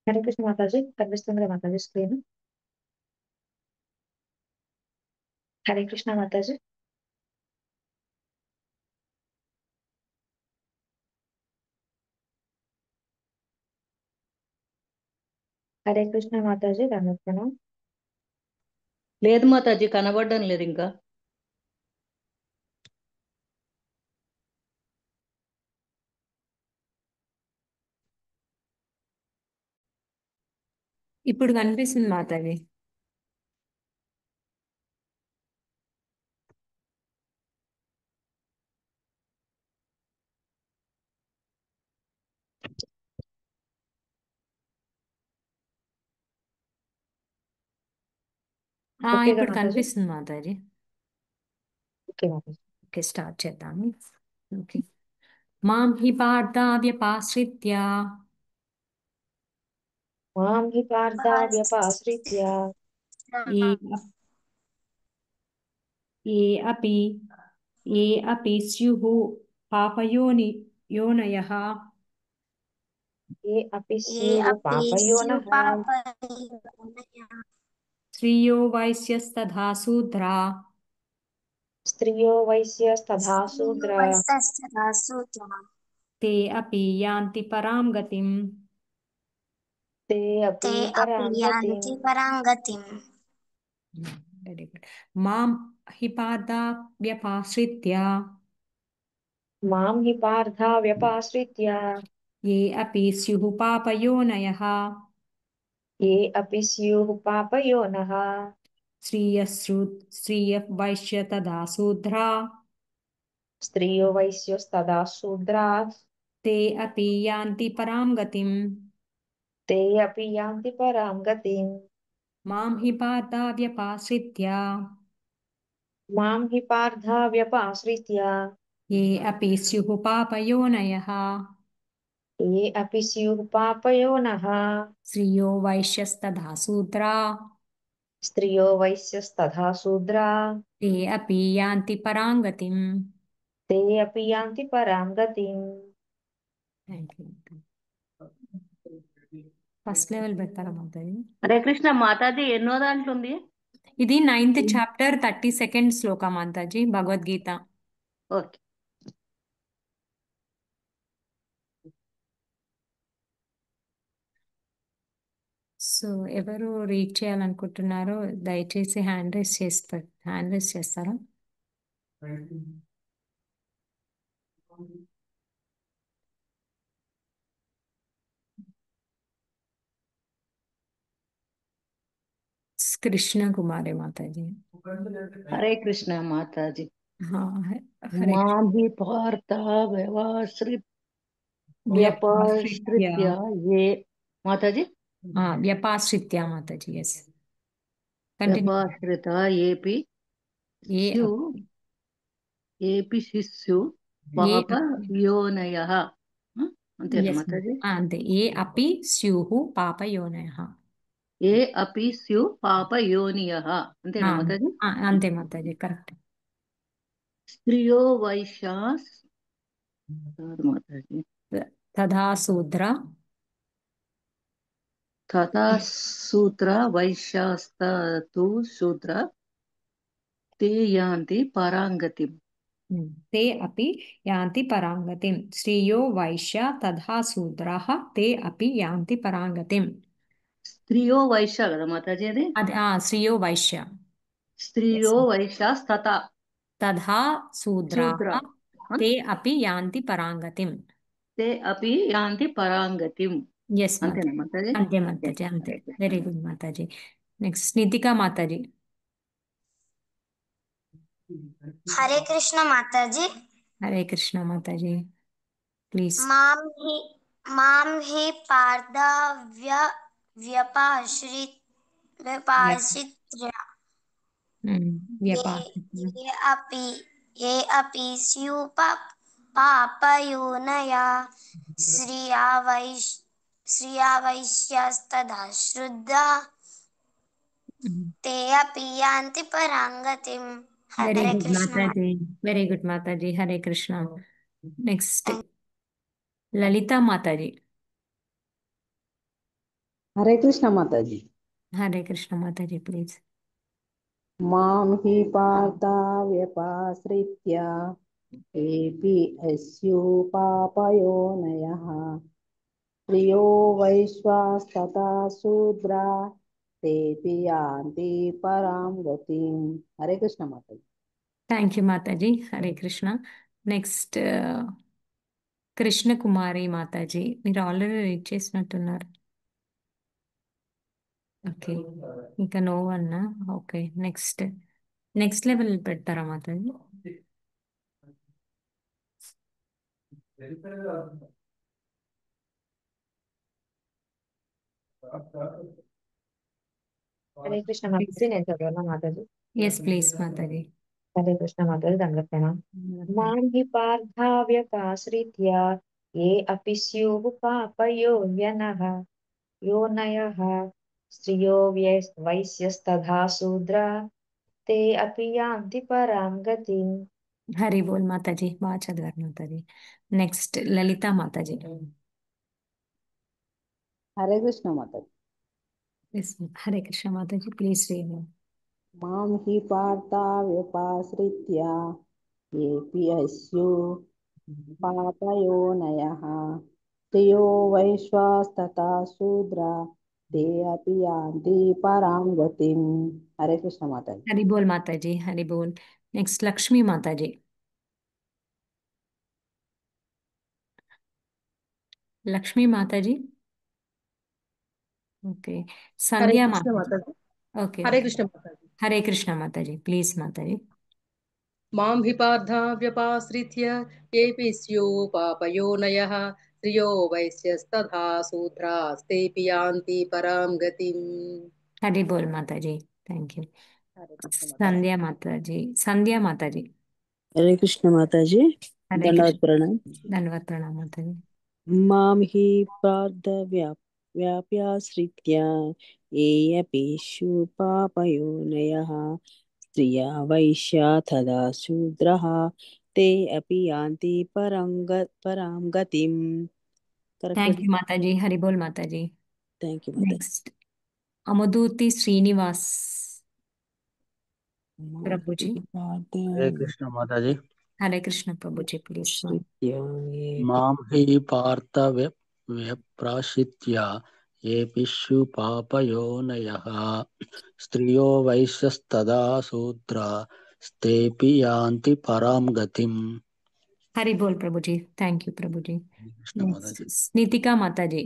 హరే కృష్ణ మాతాజీ, కనిపిస్తుంది కదా మాతాజీ స్క్రీన్? హరే కృష్ణ మాతాజీ. హరే కృష్ణ మాతాజీ, కనిపిస్తున్నా? లేదు మాతాజీ, కనబడడం లేదు ఇంకా. ఇప్పుడు కనిపిస్తుంది మాతాజీ. ఓకేగా ఇప్పుడు మాతాజీ? కనిపిస్తుంది Mataji. Okay Mataji. Okay, start చేద్దాము. ఓకే. మాం హి పార్థావ్యపాశ్రిత్య మాం హి పార్థావ్యపాశ్రిత్య ఏ ఏ అపి ఏ అపి స్యుః పాపయోనయః ఏ అపి స్యుః పాపయోనః స్త్రియో వైశ్యస్తథా శూద్రా స్త్రియో వైశ్యస్తథా శూద్రా తే అపి యాంతి పరాం గతిం. తే అపి పరాం గతిం. Very good. మాం హి పార్థావ్యపాశ్రిత్య మాం హి పార్థావ్యపాశ్రిత్య ఏ అపి స్యుః పాపయోనయః ఏ అపి స్యుః పాపయోనః స్త్రియః వైశ్య తథా శూద్రా స్త్రియో వైశ్యస్తథా శూద్రా తే అపి యాంతి పరాం గతిం. తే అపి యాంతి పరాం గతిం. మాం హి పార్థావ్యపాశ్రిత్య మాం హి పార్థావ్యపాశ్రిత్య ఏ అపి స్యుః పాపయోనయః ఏ అపి స్యుః పాపయోనః స్త్రియో వైశ్యస్తథా శూద్రా స్త్రియో వైశ్యస్తథా శూద్రా తే అపి యాంతి పరాం గతిం. తే అపి యాంతి పరాం గతిం. ఫస్ట్ లెవెల్ పెడతారా మాతాజీ? హరే కృష్ణ మాతాజీ, ఎన్నో దాంట్లో ఉంది? ఇది 9th చాప్టర్ 32nd శ్లోక మాతాజీ, భగవద్గీత. ఓకే. సో ఎవరు రీడ్ చేయాలనుకుంటున్నారో దయచేసి హ్యాండ్ రైస్ చేస్తారా? కృష్ణ కుమారి మాతాజీ. హరే కృష్ణ మాతాజీ. హరే మాం హి వ్యపాశ్రిత్య ఏ మాతాజీ వ్యపాశ్రిత్య మాతాజీ. Yes, continue. వ్యపాశ్రిత ఏపి ఏ ఏపి శిశు పాప యోనయః. అంతేనా మాతాజీ? అంతే. ఏ అపి స్యుః పాపయోనయః. ఏ అపి స్యు పాప యోనియః. అంతేనా మాతాజీ? అంతే మాతాజీ, కరెక్ట్. స్త్రియో వైశ్యాస్ మాతాజీ తథా శూద్ర తథా సూత్ర వైశ్యాస్తు శూద్ర తే యాంతి పరాంగతిం. తే అపి యాంతి పరాంగతిం. స్త్రియో వైశ్య తథా శూద్రాః తే అపి యాంతి పరాంగతిం. స్త్రియో వైశ్య కదా మాతాజీ అది? అది స్త్రియో వైశ్య. స్త్రియో వైశ్యాస్తథా తథా శూద్రాః తే అపి యాంతి పరాంగతిం. ते अपि यान्ति पराङ्गतिम् ఎస్ అంతేనా మాతాజీ, మాతాజీ? అంతే Yes. మాతాజీ, అంతే. Hare Krishna very good Mataji. Next Nitika Mataji. Hare Krishna Mataji. Hare Krishna Mataji, please. माम ही पार्दाव्य व्यपाश्रित्य ये अपि स्युः पापयोनयः श्रिया वैश्यस्तथा श्रद्धा ते अपि यान्ति पराङ्गतिम्। Very Hare good Krishna Mataji, very good Mataji. Hare Krishna. Next Lalitha Mataji. Hare Krishna Mataji. Hare Krishna Mataji, please. मां हि पार्था व्यपाश्रित्य एपि पापयोनयः प्रियो वैश्वास्तथा शूद्रा तेऽपि यान्ति परां गतिम्। Hare Krishna Mataji. Thank you Mataji. Hare Krishna. Next Krishnakumari Mataji. మీరు ఆల్రెడీ రీడ్ చేసినట్టున్నారు. ఓకే, ఇంకా నో అన్నా. ఓకే, నెక్స్ట్ లెవెల్ పెడతారా మాతాజీ? హరే కృష్ణ మాతాజీ, నేను చదవాలా మాతాజీ? Yes please Mataji. హరే కృష్ణ మాతాజీ, దండవత్తన. మాం హి పార్థావ్యపాశ్రిత్య ఏ అపి స్యుః పాపయోన్యః योनयः स्त्रियो वैश्यस्तथा शूद्रा ते अपि यान्ति परां गतिम्। హరి బోల్ మాతాజీ, బాగా చదివారు మాతాజీ. నెక్స్ట్ లలిత మాతాజీ. हरे कृष्ण माताजी। Yes, Hare Krishna Mataji, please read. मां हि पार्था व्यपाश्रित्य एपि पापयोनयः स्त्रियो वैश्वास्तथा शूद्रा ते अपि यान्ति परां गतिम्। हरे कृष्ण माताजी। హరి బోల్ మాతాజీ, హరి బోల్. Next Lakshmi Mataji. Lakshmi Mataji. Okay, Hare Sandhya Krishna Mataji. Mataji. Okay Hare okay. Krishna Mataji. Hare Krishna Mataji, please Mataji. మాం హి పార్థా వ్యపాశ్రిత్య ఏపి స్యుః పాపయోనయః స్త్రియో వైశ్యస్తథా శూద్రాస్తేపి యాంతి పరాం గతిం. హరి బోల్ మాతాజీ, థ్యాంక్ యూ. హరే కృష్ణ మాతాజీ. సంధ్యా మాతాజీ. हरे कृष्ण माताजी। హరే दंडवत కృష్ణ. प्रणाम। ధన్యవాద ప్రణామ్ మాతాజీ. माम ही पार्थ व्याप्याश्रित्य ये अपि पापयोनयः स्त्रिया वैश्या तथा शूद्रः ते अपि यान्ति परां गतिम्। థ్యాంక్ करेक्टेड। యూ మాతాజీ. హరి బోల్ మాతాజీ. थैंक यू माता। నెక్స్ట్ అమదూతి శ్రీనివాస్ ప్రభుజీ. హరే కృష్ణ మాతాజీ. హరే కృష్ణ ప్రభుజీ, ప్లీజ్. మాం హి పార్థ వ్యప్రాశిత్య ఏపిషు పాపయోనయః స్త్రియో వైశ్యస్తదా శూద్రా స్తేపి యాంతి పరాం గతిం. హరి బోల్ Prabhuji, thank you Prabhuji. Krishna next Mataji. స్నితికా Mataji.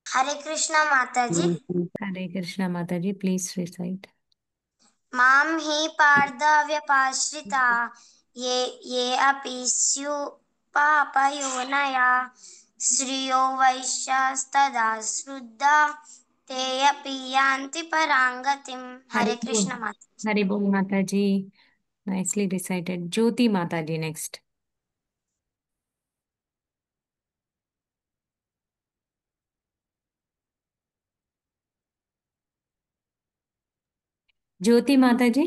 Hare Krishna Mataji. Hare Krishna Mataji, please recite. मां हि पार्दाव्यपाश्रिता ये अपि स्युः पापयोनयः श्रियो वैश्यस्तदा श्रद्धा ते अपि यान्ति परां गतिम्। హరి हरे బోల్. कृष्ण माता। హరి బోల్ Mataji, nicely recited. Jyoti Mataji next. Jyoti Mataji.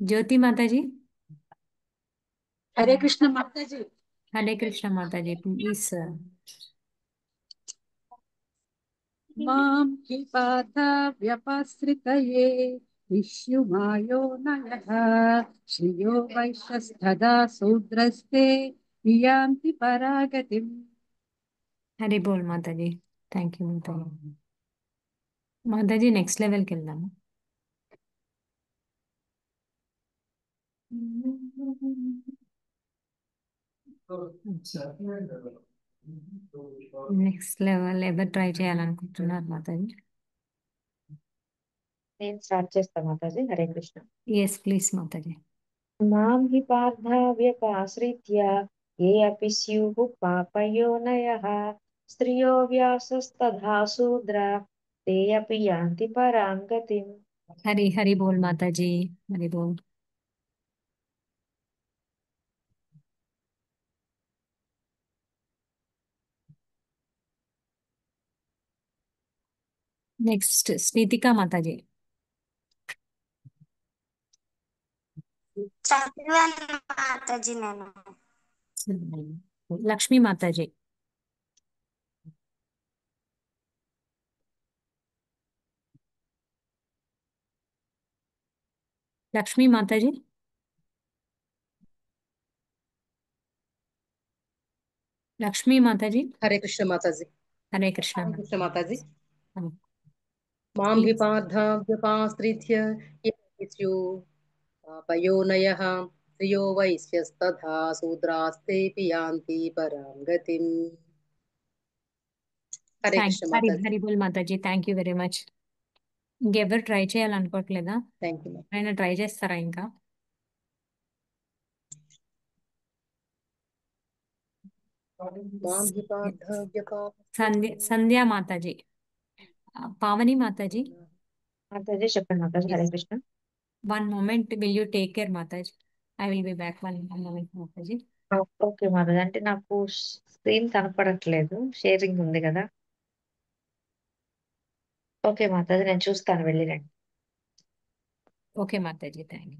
Jyoti Mataji. Hare Krishna Mataji. Hare Krishna Mataji, please sir. మాం హి పార్థా వ్యపాశ్రితయే విష్ణుమాయోనయః శ్రియం వైశ్యస్తథా శూద్రస్తే యాంతి పరాగతిం. హరి బోల్ Mataji, thank you Mataji. Mataji next లెవెల్కి వెళ్దాము. నెక్స్ట్ లెవెల్ ఎవరు ట్రై చేయాలనుకుంటున్నారు మాతాజీ? నేను స్టార్ట్ చేస్తాను మాతాజీ. హరే కృష్ణ. Yes please Mataji. మాం హి పార్థావ్యపాశ్రిత్య ఏ అపి స్యుః పాపయోనయః స్త్రియో వ్యాసస్తథా శూద్రా తే అపి యాంతి పరాం గతిం. హరి హరి బోల్ మాతాజీ, హరి బోల్. నెక్స్ట్ స్మితికా మాతాజీ. చదివాను మాతాజీ నేను. లక్ష్మీ మాతాజీ. లక్ష్మీ మాతాజీ. లక్ష్మీ మాతాజీ. హరే కృష్ణ మాతాజీ. హరే కృష్ణ హరే కృష్ణ మాతాజీ. మాతాజీ. మాం హి పార్థావ్యపాశ్రిత్య ఏ అపి స్యుః పాపయోనయః స్త్రియో వైశ్యస్తథా శూద్రాస్తేపి యాంతి పరాం గతిం. హరే కృష్ణ హరి మాతాజీ. హరి బోల్ Mataji. Thank you very much. ఇంకెవరు ట్రై చేయాలనుకోవట్లేదా? Thank you. ఆయన ట్రై చేస్తారా ఇంకా? మాం హి సంధ్యా మాతాజీ. పావని మాతాజీ. మాతాజీ చెప్పండి మాతాజీ. Hare Krishna. One moment, will you take care మాతాజీ? I will be back one moment మాతాజీ. ఓకే మాతాజీ. అంటే నాకు స్క్రీన్ కనపడట్లేదు, షేరింగ్ ఉంది కదా. ఓకే మాతాజీ, నేను చూస్తాను, వెళ్ళిరండి. Okay Mataji, thank you.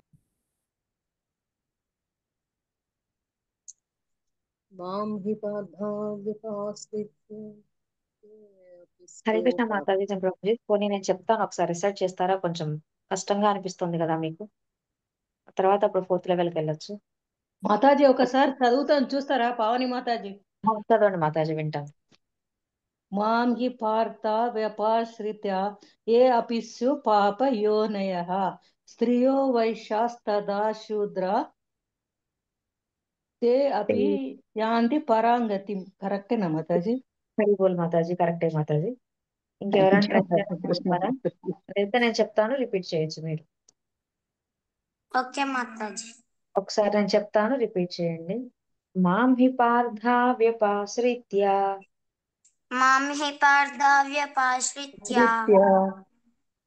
మాం హి పార్థావ్యపాశ్రిత్య హరే కృష్ణ మాతాజీ. ప్రభుజీ పోనీ నేను చెప్తాను, ఒకసారి రిసర్చ్ చేస్తారా? కొంచెం కష్టంగా అనిపిస్తుంది కదా మీకు. తర్వాత అప్పుడు 4th లెవెల్కి వెళ్ళొచ్చు. మాతాజీ ఒకసారి చదువుతాను, చూస్తారా పావని మాతాజీ? చదవండి మాతాజీ, వింటాను. మాం హి పార్థ వ్యపాశ్రిత్య ఏ అపి స్యుః పాపయోనయః స్త్రియో వైశ్యాస్తథా శూద్రా తే అపి యాంతి పరాం గతిం. కరెక్టేనా మాతాజీ? హరి బోల్ మాతాజీ, కరెక్టే మాతాజీ. ఇంకెవరైనా ట్రై చేస్తారా? అయితే నేను చెప్తాను, రిపీట్ చేయొచ్చు మీరు. ఓకే మాతాజీ. ఒకసారి నేను చెప్తాను, రిపీట్ చేయండి. మాం హి పార్థావ్యపాశ్రిత్య. మాం హి పార్థావ్యపాశ్రిత్య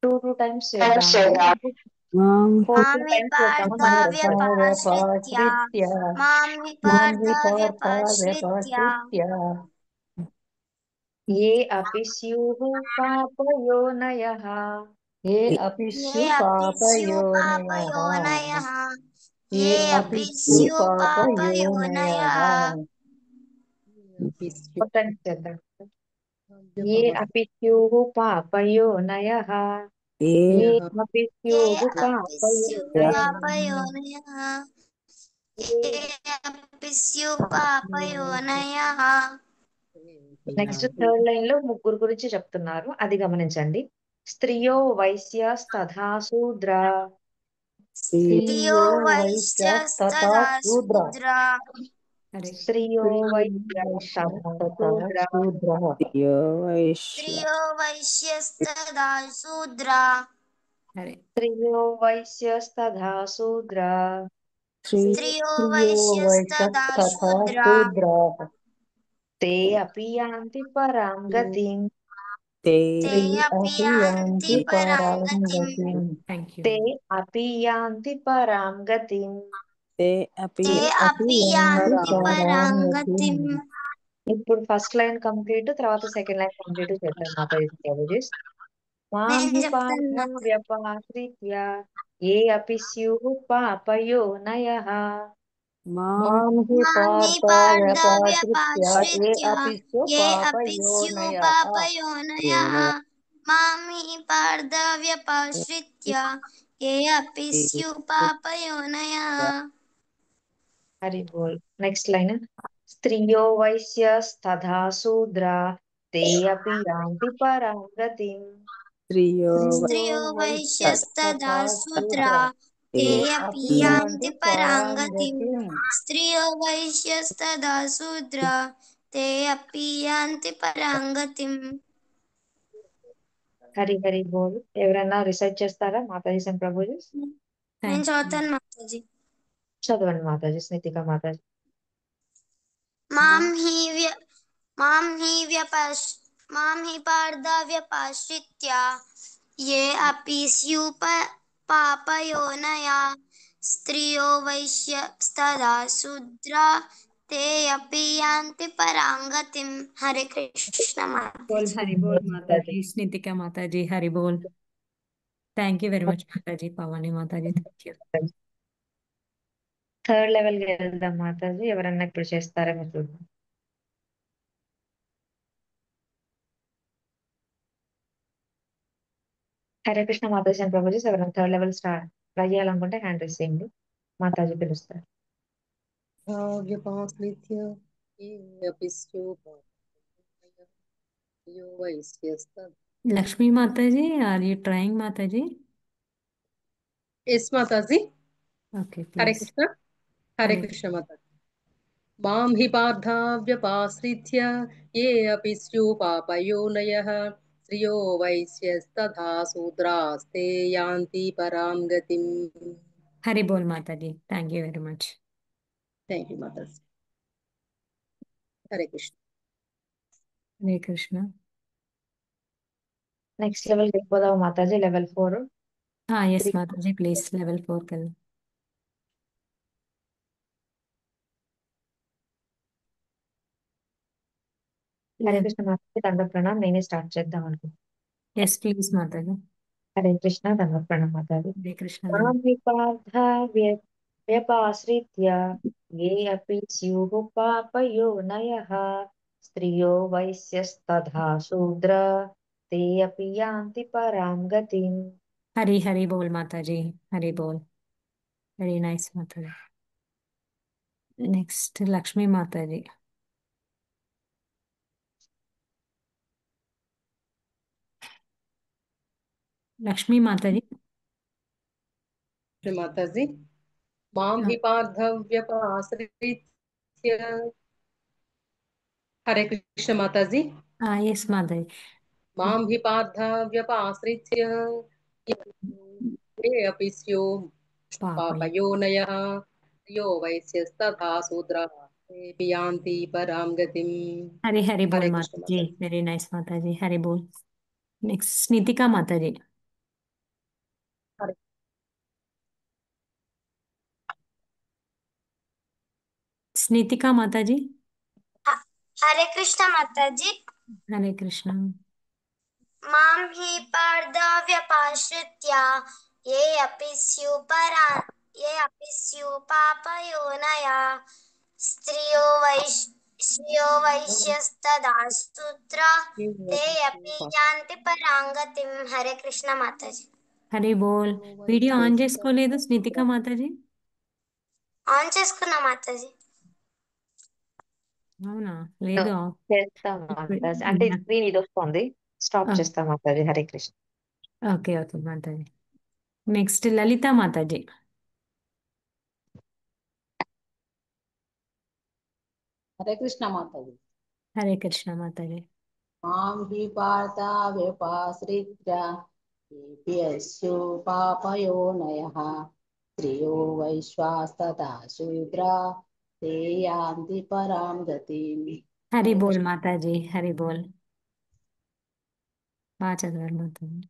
2 times చేద్దాం. మాం 4 మాం హి times చేద్దామా? పార్థావ్యపాశ్రిత్య మాం హి పార్థావ్యపాశ్రిత్య ఏ అపి స్యుః పాపయోనయః ఏ అపి ఏ స్యుః అపి స్యుః పాపయోనయః పాపయోనయః ఏ ఏ అపి అపి స్యుః స్యుః పాపయోనయః ఒక టైమ్స్ చేద్దాం. ఏ అపి స్యుః పాపయోనయః ఏ ఏ అపి ఏ స్యుః అపి స్యుః పాపయోనయః పాపయోనయః ఏ అపి స్యుః పాపయోనయః. నెక్స్ట్ 3rd లైన్ లో ముగ్గురు గురించి చెప్తున్నారు, అది గమనించండి. స్త్రియో వైశ్యస్తథా శూద్రా. స్త్రియో వైశ్యస్తథా శూద్రా స్త్రియో వైశ్యస్తథా శూద్రా. యో వైశ్య స్త్రియో వైశ్యస్తథా శూద్రా స్త్రియో వైశ్యస్తథా శూద్రా. స్త్రియో వైశ్యస్తథా శూద్రా తే అపి యాంతి పరాం గతిం. తే తే అపి యాంతి పరాం గతిం. తే అపి యాంతి పరాం గతిం. తే అపి తే అపి యాంతి పరాం గతిం. ఇప్పుడు ఫస్ట్ లైన్ కంప్లీట్, తర్వాత సెకండ్ లైన్ కంప్లీట్ చేద్దాం మాతాజీ. మాం నేను హి చెప్తాను పార్థావ్యపాశ్రిత్య ఏ అపి స్యుః పాపయోనయః మాం హి పార్థావ్యపాశ్రిత్య ఏ అపి స్యుః ఏ అపి స్యుః పాపయోనయః పాపయోనయః మాం హి పార్థావ్యపాశ్రిత్య ఏ అపి స్యుః పాపయోనయః. హరి బోల్. Next line. స్త్రియో వైశ్యస్తథా శూద్రా తే అపి యాంతి పరాం గతిం. స్త్రియో స్త్రియో వైశ్యస్తథా శూద్రా ते ते अपि अपि यान्ति यान्ति परां परां गतिम् गतिम् स्त्रियो वैश्यस्तदा शूद्रा ते अपि यान्ति परां गतिम् హరి హరి బోల్. ఎవరైనా రిసైట్ చేస్తారా మాతాజీ అండ్ ప్రభుజీ? నేను థ్యాంక్ చదువుతాను మాతాజీ. చదవండి మాతాజీ. స్నితిక మాతాజీ. మాం హి వ్య మాం హి వ్యపశ్ మాం హి పార్థ వ్యపాశ్రిత్య ये अपि स्युः पापयोनया स्त्रियो वैश्यस्तदा शूद्रा ते अपि यान्ति परां गतिम्. हरे कृष्ण बोल माताजी. हरि बोल माताजी. स्नितिका माताजी हरि बोल. Thank you very much Mataji. Pavani Mataji thank you. Third level కి వెళ్దాం మాతాజీ. ఎవరన్నా ఇప్పుడు చేస్తారేమో చూద్దాం. హరే కృష్ణ మాతాజీ అండ్ ప్రభుజీ. ఎవరైనా థర్డ్ లెవెల్ స్టార్ట్ ట్రై చేయాలనుకుంటే హ్యాండ్ రైస్ చేయండి. మాతాజీ పిలుస్తారు. व्यपाश्रित्य ये अपि स्युः पापयोनयः वैश्यस्तदा Lakshmi Mataji are you trying Mataji? Yes, Mataji. Okay Hare please. Krishna. Hare Hare Krishna Mataji. मां हि पार्थाव्यपाश्रित्य ये अपि स्युः पापयोनयः स्त्रियो वैश्यस्तथा शूद्रास्ते यान्ति परां गतिम्. హరి బోల్ Mataji. Thank you very much. Thank you, Mataji. Hare Krishna. Hare Krishna. Next level వెళ్ళిపోదాం Mataji. Level 4. Yes Mataji please level 4కి వెళ్దాం. హరే కృష్ణ మాతాజీ. దండ ప్రణామ్. నేనే స్టార్ట్ చేద్దాం అనుకుంటున్నాను. Yes please Mataji. హరే కృష్ణ. దండ ప్రణామ్ మాతాజీ. హరే కృష్ణ. మాం హి పార్థ వ్యపాశ్రిత్య ఏ అపి స్యుః పాపయోనయః స్త్రియో వైశ్యస్తథా శూద్ర ते अपि यान्ति परां गतिम्. హరి హరి బోల్ మాతాజీ. హరి బోల్. Very nice Mataji. Next Lakshmi Mataji. Lakshmi Mataji. Mataji. मां हि पार्थव्यपाश्रित्य हरे कृष्ण माताजी. ఎస్ మాతాజీ. मां हि पार्थव्यपाश्रित्य ये अपि स्युः పాపయ్య. पापयोनयः यो वैश्यस्तथा शूद्राः तेऽपि यान्ति परां गतिम्. హరి హరి బోల్ हरे कृष्ण మాతాజీ. माताजी. Very nice Mataji. హరి బోల్. నెక్స్ట్ స్నితికా మాతాజీ. हरे స్నితికా మాతాజీ. हरे कृष्ण माताजी. హరే కృష్ణ. मां हि पार्थ व्यपाश्रित्य ये अपि स्युः पापयोनया स्त्रियो वैश्यस्तदा शूद्रा ते अपि यान्ति परां गतिम्. हरे कृष्ण माताजी. హరి బోల్. వీడియో ఆన్ చేసుకోలేదు స్నితికా మాతాజీ? ఆన్ చేసుకున్నా మాతాజీ. అవునా? లేదు. చేస్తాం మాతాజీ. అంటే స్క్రీన్ ఇది వస్తుంది. స్టాప్ చేస్తాం Mataji. Hare Krishna. Okay okay Mataji. Next లలిత మాతాజీ. హరే కృష్ణ మాతాజీ. హరే కృష్ణ మాతాజీ. మాం హి పార్థ వ్యపాశ్రిత్య ఏభ్యస్యు పాపయోనయః స్త్రియో వైశ్వాస్తథా శూద్రా ते यान्ति परां गतिम्. హరి हरे బోల్ कृष्ण. మాతాజీ. హరి బోల్. బాగా చదవండి మాతాజీ.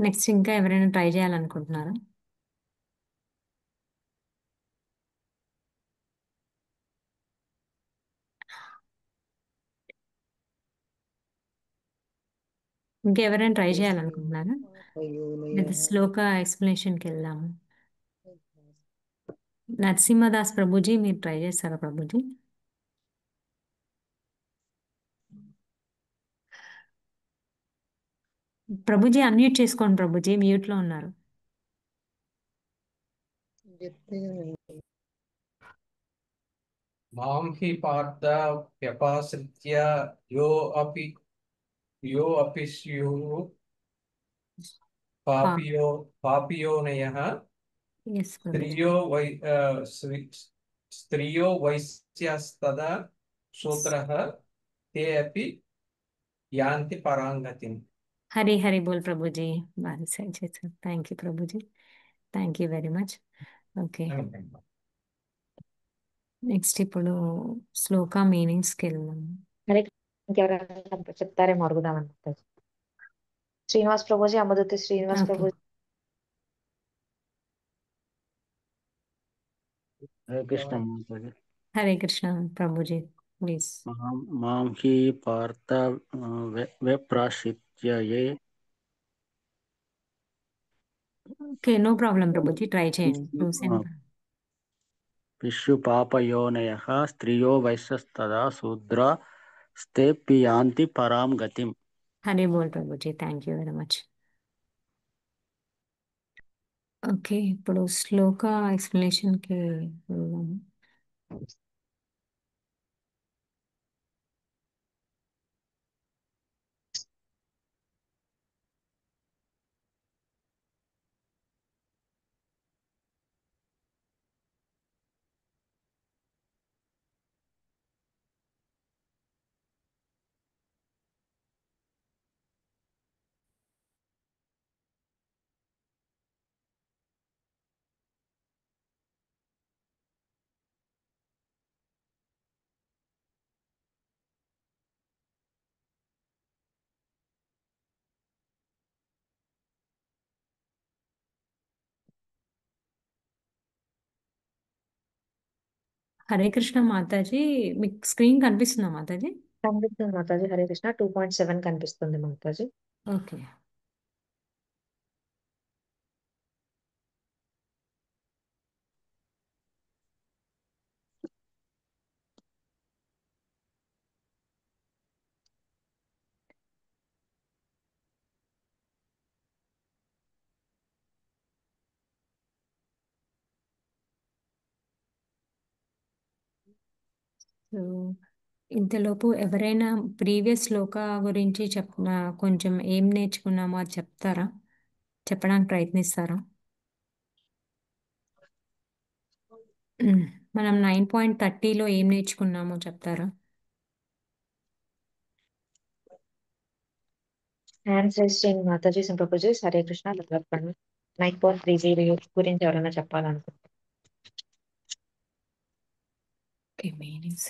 నెక్స్ట్ ఇంకా ఎవరైనా ట్రై చేయాలనుకుంటున్నారా? ఇంకెవరైనా ట్రై చేయాలనుకుంటున్నారా? లేదా శ్లోక ఎక్స్ప్లెనేషన్కి వెళ్దాము. నరసింహదాస్ ప్రభుజీ మీరు ట్రై చేస్తారా ప్రభుజీ? ప్రభుజీ అన్మ్యూట్ చేసుకోండి ప్రభుజీ, మ్యూట్ లో ఉన్నారు. मां हि पार्थ व्यपाश्रित्य यो अपि स्युः पापियोनयः ఎస్ ప్రభుజీ. स्त्रियो वैश्यस्तदा शूद्रः ते अपि यान्ति पराङ्गतिम्. హరి హరి బోల్ ప్రభుజీ, బాగా సెండ్ చేశారు. Thank you Prabhuji, thank you very much. Okay, next ఇప్పుడు శ్లోక మీనింగ్స్కి వెళ్దాం. హరే ఇంకెవరైనా చెప్తారేమో అడుగుదామని మాతాజీ. శ్రీనివాస్ ప్రభుజీ, అమృతి శ్రీనివాస్ ఓకే, ప్రభుజీ. హరే కృష్ణ మాతాజీ. హరే కృష్ణ ప్రభుజీ, ప్లీజ్. మాం హి పార్థ వ్యప్రాశిత్య ఏ okay, no problem Prabhuji, try చేయండి. పిష్యు పాపయోనయః స్త్రియో వైశ్యస్తదా శూద్రా స్తేపి యాంతి పరాం గతిం. హరే బోల్ Prabhuji, thank you very much. Okay, ఇప్పుడు శ్లోక ఎక్స్ప్లెనేషన్కి వెళ్దాము. హరే కృష్ణ మాతాజీ, మీకు స్క్రీన్ కనిపిస్తుందా మాతాజీ? కనిపిస్తుంది మాతాజీ. హరే కృష్ణ 2.7 కనిపిస్తుంది మాతాజీ. ఓకే, సో ఇంతలోపు ఎవరైనా ప్రీవియస్ శ్లోక గురించి కొంచెం ఏం నేర్చుకున్నామో అది చెప్తారా, చెప్పడానికి ప్రయత్నిస్తారా? మనం 9.30లో ఏం నేర్చుకున్నామో చెప్తారా? హ్యాండ్స్ రైజ్ చేయండి మాతాజీ. ప్రభుజీ హరే కృష్ణ. 9.30 గురించి ఎవరైనా చెప్పాలనుకుంటున్నారు? ఓకే, మీనింగ్స్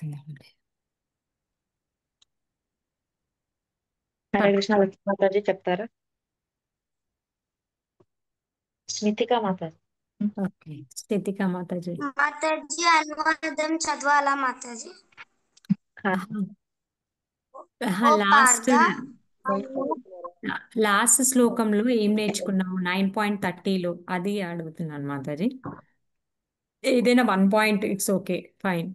హరే కృష్ణ మాతాజీ చెప్తారా? స్మితిక మాతాజీ. ఓకే, స్థితిక మాతాజీ. మాతాజీ అనువాదం చదవాలా మాతాజీ? లాస్ట్ లాస్ట్ శ్లోకంలో ఏం నేర్చుకున్నాము 9.30లో, అది అడుగుతున్నాను మాతాజీ. ఏదైనా 1 point, it's okay, fine.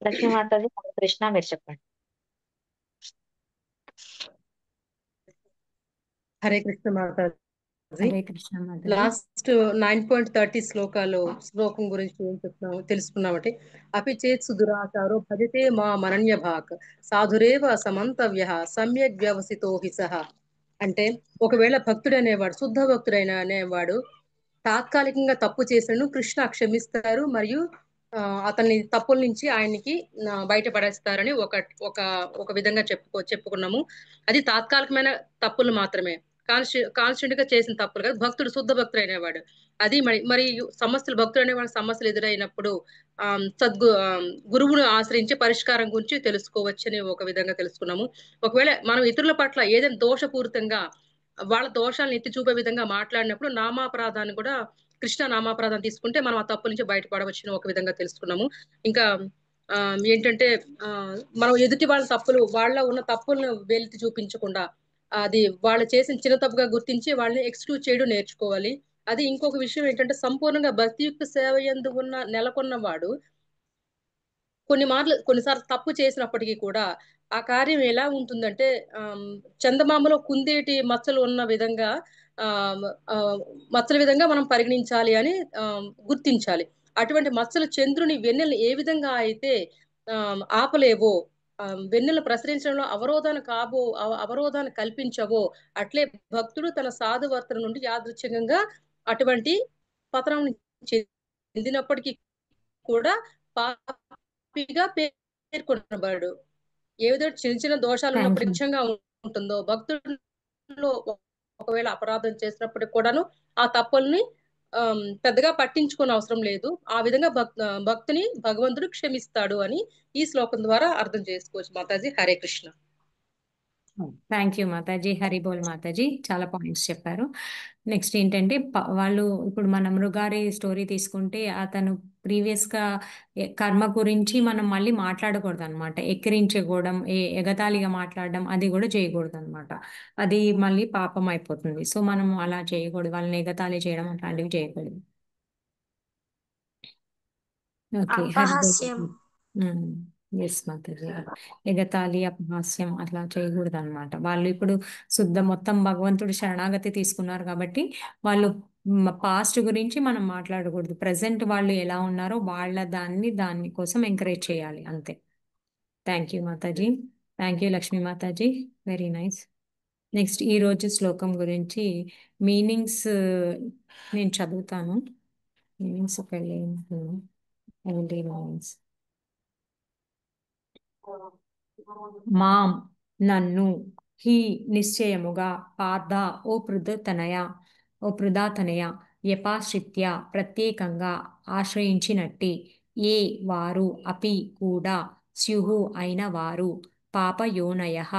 Lakshmi Mataji, Krishna మీరు చెప్పండి. హరే కృష్ణ మాతాజీ. హరే కృష్ణ మాతాజీ. లాస్ట్ 9.30 శ్లోకం గురించి ఏం చెప్తున్నాము తెలుసుకున్నామంటే, అపి చేత్ సుదురాచారో భజతే మా మనన్య భాక్ సాధురేవ సమంతవ్య సమ్యక్ వ్యవసితో హి సహ. అంటే ఒకవేళ భక్తుడు అనేవాడు, శుద్ధ భక్తుడైన అనేవాడు తాత్కాలికంగా తప్పు చేసినను కృష్ణ క్షమిస్తారు మరియు అతన్ని తప్పుల నుంచి ఆయనకి బయటపడేస్తారని ఒక విధంగా చెప్పుకున్నాము. అది తాత్కాలికమైన తప్పులు మాత్రమే, కాన్స్టెంట్ గా చేసిన తప్పులు కాదు. భక్తుడు శుద్ధ భక్తుడు అనేవాడు అది మరి సమస్యలు, భక్తుడు అనేవాడు సమస్యలు ఎదురైనప్పుడు గురువును ఆశ్రయించి పరిష్కారం గురించి తెలుసుకోవచ్చని ఒక విధంగా తెలుసుకున్నాము. ఒకవేళ మనం ఇతరుల పట్ల ఏదైనా దోషపూరితంగా వాళ్ళ దోషాలను ఎత్తి చూపే విధంగా మాట్లాడినప్పుడు నామాపరాధాన్ని కూడా, కృష్ణ నామాపరాధం తీసుకుంటే మనం ఆ తప్పుల నుంచి బయటపడవచ్చని ఒక విధంగా తెలుసుకున్నాము. ఇంకా ఏంటంటే మనం ఎదుటి వాళ్ళ తప్పులు, వాళ్ళ ఉన్న తప్పులను వెలితి చూపించకుండా అది వాళ్ళు చేసిన చిన్న తప్పుగా గుర్తించి వాళ్ళని ఎక్స్క్యూజ్ చేయడం నేర్చుకోవాలి. అది ఇంకొక విషయం ఏంటంటే, సంపూర్ణంగా భక్తియుక్త సేవ యందు నెలకొన్న వాడు కొన్నిసార్లు తప్పు చేసినప్పటికీ కూడా ఆ కార్యం ఎలా ఉంటుందంటే, చందమామలో కుందేటి మచ్చలు ఉన్న విధంగా మచ్చల విధంగా మనం పరిగణించాలి అని గుర్తించాలి. అటువంటి మచ్చలు చంద్రుని వెన్నెల్ని ఏ విధంగా అయితే ఆపలేవో, వెన్నెల ప్రసరించడంలో అవరోధాన్ని కల్పించవో అట్లే భక్తుడు తన సాధువర్తన నుండి యాదృచ్ఛికంగా అటువంటి పతనం చెందినప్పటికీ కూడా పాపిగా పేర్కొనబడు. ఏ విధంగా చిన్న చిన్న దోషాలు థ్యాంక్ ఉన్నప్పుడు యూ నిత్యంగా ఉంటుందో భక్తుడిలో ఒకవేళ అపరాధం చేసినప్పటికి కూడాను ఆ తప్పుల్ని పెద్దగా పట్టించుకోని అవసరం లేదు. ఆ విధంగా భక్తుని భగవంతుడు క్షమిస్తాడు అని ఈ శ్లోకం ద్వారా అర్థం చేసుకోవచ్చు. మాతాజీ హరే కృష్ణ. Thank you Mataji. హరిబోల్ మాతాజీ, చాలా పాయింట్స్ చెప్పారు. నెక్స్ట్ ఏంటంటే వాళ్ళు ఇప్పుడు మన మృగారి స్టోరీ తీసుకుంటే అతను ప్రీవియస్గా కర్మ గురించి మనం మళ్ళీ మాట్లాడకూడదు అనమాట. ఎక్కిరించకూడడం, ఎగతాళిగా మాట్లాడడం అది కూడా చేయకూడదు అనమాట. అది మళ్ళీ పాపం అయిపోతుంది. సో మనం అలా చేయకూడదు, వాళ్ళని ఎగతాళి చేయడం అట్లాంటివి చేయకూడదు. ఓకే, అపహాస్యం. ఎస్ మాతాజీ. ఎగతాళి, అపహాస్యం అట్లా చేయకూడదు అనమాట. వాళ్ళు ఇప్పుడు మొత్తం భగవంతుడు శరణాగతి తీసుకున్నారు కాబట్టి వాళ్ళు పాస్ట్ గురించి మనం మాట్లాడకూడదు. ప్రజెంట్ వాళ్ళు ఎలా ఉన్నారో దాని కోసం ఎంకరేజ్ చేయాలి అంతే. థ్యాంక్ యూ మాతాజీ. Thank you Lakshmi Mataji, very nice. Next ఈ రోజు శ్లోకం గురించి మీనింగ్స్ నేను చదువుతాను. మీనింగ్స్ మాం నన్ను, హి నిశ్చయముగా, పార్థ ఓ పృథాతనయ, యపాశ్రిత్య ప్రత్యేకంగా ఆశ్రయించినట్టి, ఏ వారు, అపి కూడా, స్యుహు అయిన వారు, పాపయోనయః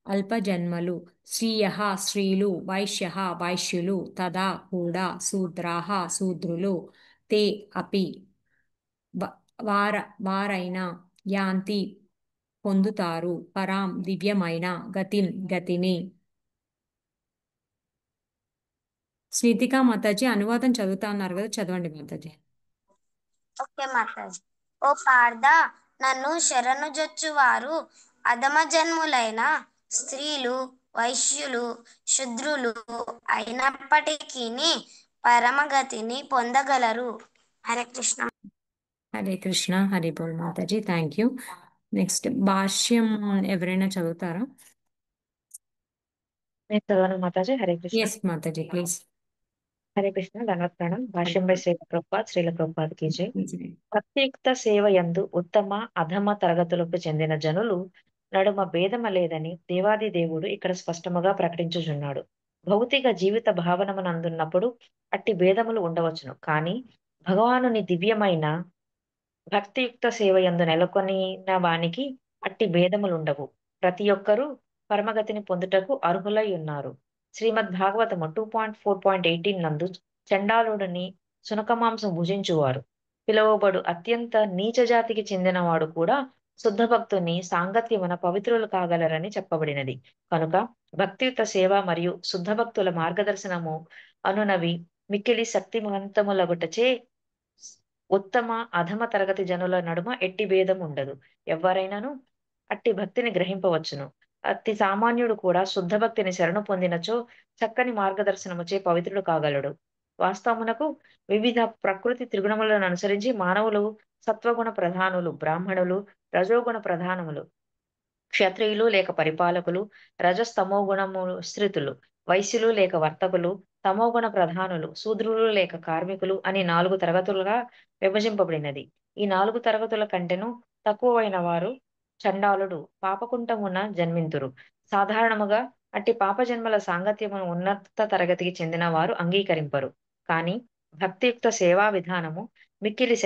అల్పజన్మలు, శ్రీయః స్త్రీలు, వైశ్యః వైశ్యులు, తదా కూడా, శూద్రాః శూద్రులు, తే అపి వారైనా, యాంతి పొందుతారు, పరాం దివ్యమైన, గతిని. స్నితిక మాతాజీ అనువాదం చదువుతా అన్నారు కదా, చదవండి మాతాజీ. ఓకే మాతాజీ. ఓ పార్థ, నన్ను శరణు జొచ్చువారు అధమ జన్ములైన స్త్రీలు, వైశ్యులు, శూద్రులు అయినప్పటికీ పరమగతిని పొందగలరు. హరే కృష్ణ. హరే కృష్ణ. హరి బోల్ మాతాజీ, థ్యాంక్ యూ. నెక్స్ట్ భాష్యం ఎవరైనా చదువుతారా? నేను చదవను మాతాజీ. హరే కృష్ణ. Yes Mataji, please. హరే కృష్ణ. ధన్వత్ ప్రణం. భాష్యం బై శ్రీల ప్రభుపాద్ కీ జై. భక్తియుక్త సేవ యందు ఉత్తమ అధమ తరగతులకు చెందిన జనులు నడుమ భేదమ లేదని దేవాది దేవుడు ఇక్కడ స్పష్టముగా ప్రకటించుచున్నాడు. భౌతిక జీవిత భావనమునందున్నప్పుడు అట్టి భేదములు ఉండవచ్చును, కానీ భగవానుని దివ్యమైన భక్తియుక్త సేవ యందు నెలకొనిన వానికి అట్టి భేదములుండవు. ప్రతి ఒక్కరూ పరమగతిని పొందుటకు అర్హులై ఉన్నారు. శ్రీమద్ భాగవతము 2.4.18 నందు చండాలుడిని సునకమాంసం భుజించువారు పిలువబడు అత్యంత నీచ జాతికి చెందినవాడు కూడా శుద్ధ భక్తుని సాంగత్యమున పవిత్రులు కాగలరని చెప్పబడినది. కనుక భక్తియుత సేవ మరియు శుద్ధ భక్తుల మార్గదర్శనము అనునవి మిక్కిలి శక్తివంతములగుటచే ఉత్తమ అధమ తరగతి జనుల నడుమ ఎట్టి భేదం ఉండదు. ఎవరైనాను అట్టి భక్తిని గ్రహింపవచ్చును. అతి సామాన్యుడు కూడా శుద్ధ భక్తిని శరణు పొందినచో చక్కని మార్గదర్శనముచే పవిత్రుడు కాగలడు. వాస్తవమునకు వివిధ ప్రకృతి త్రిగుణములను అనుసరించి మానవులు సత్వగుణ ప్రధానులు, బ్రాహ్మణులు రజోగుణ ప్రధానములు, క్షత్రియులు లేక పరిపాలకులు, రజస్తమో గుణములు స్త్రీతులు, వైశ్యులు లేక వర్తకులు, తమోగుణ ప్రధానులు, శూద్రులు లేక కార్మికులు అని 4 తరగతులుగా విభజింపబడినది. ఈ 4 తరగతుల కంటెను తక్కువైన వారు చండాలుడు పాపకుంఠమున జన్మింతురు. సాధారణముగా అట్టి పాప జన్మల సాంగత్యమును ఉన్నత తరగతికి చెందిన వారు అంగీకరింపరు. కానీ భక్తియుక్త సేవా విధానము మిక్కిలి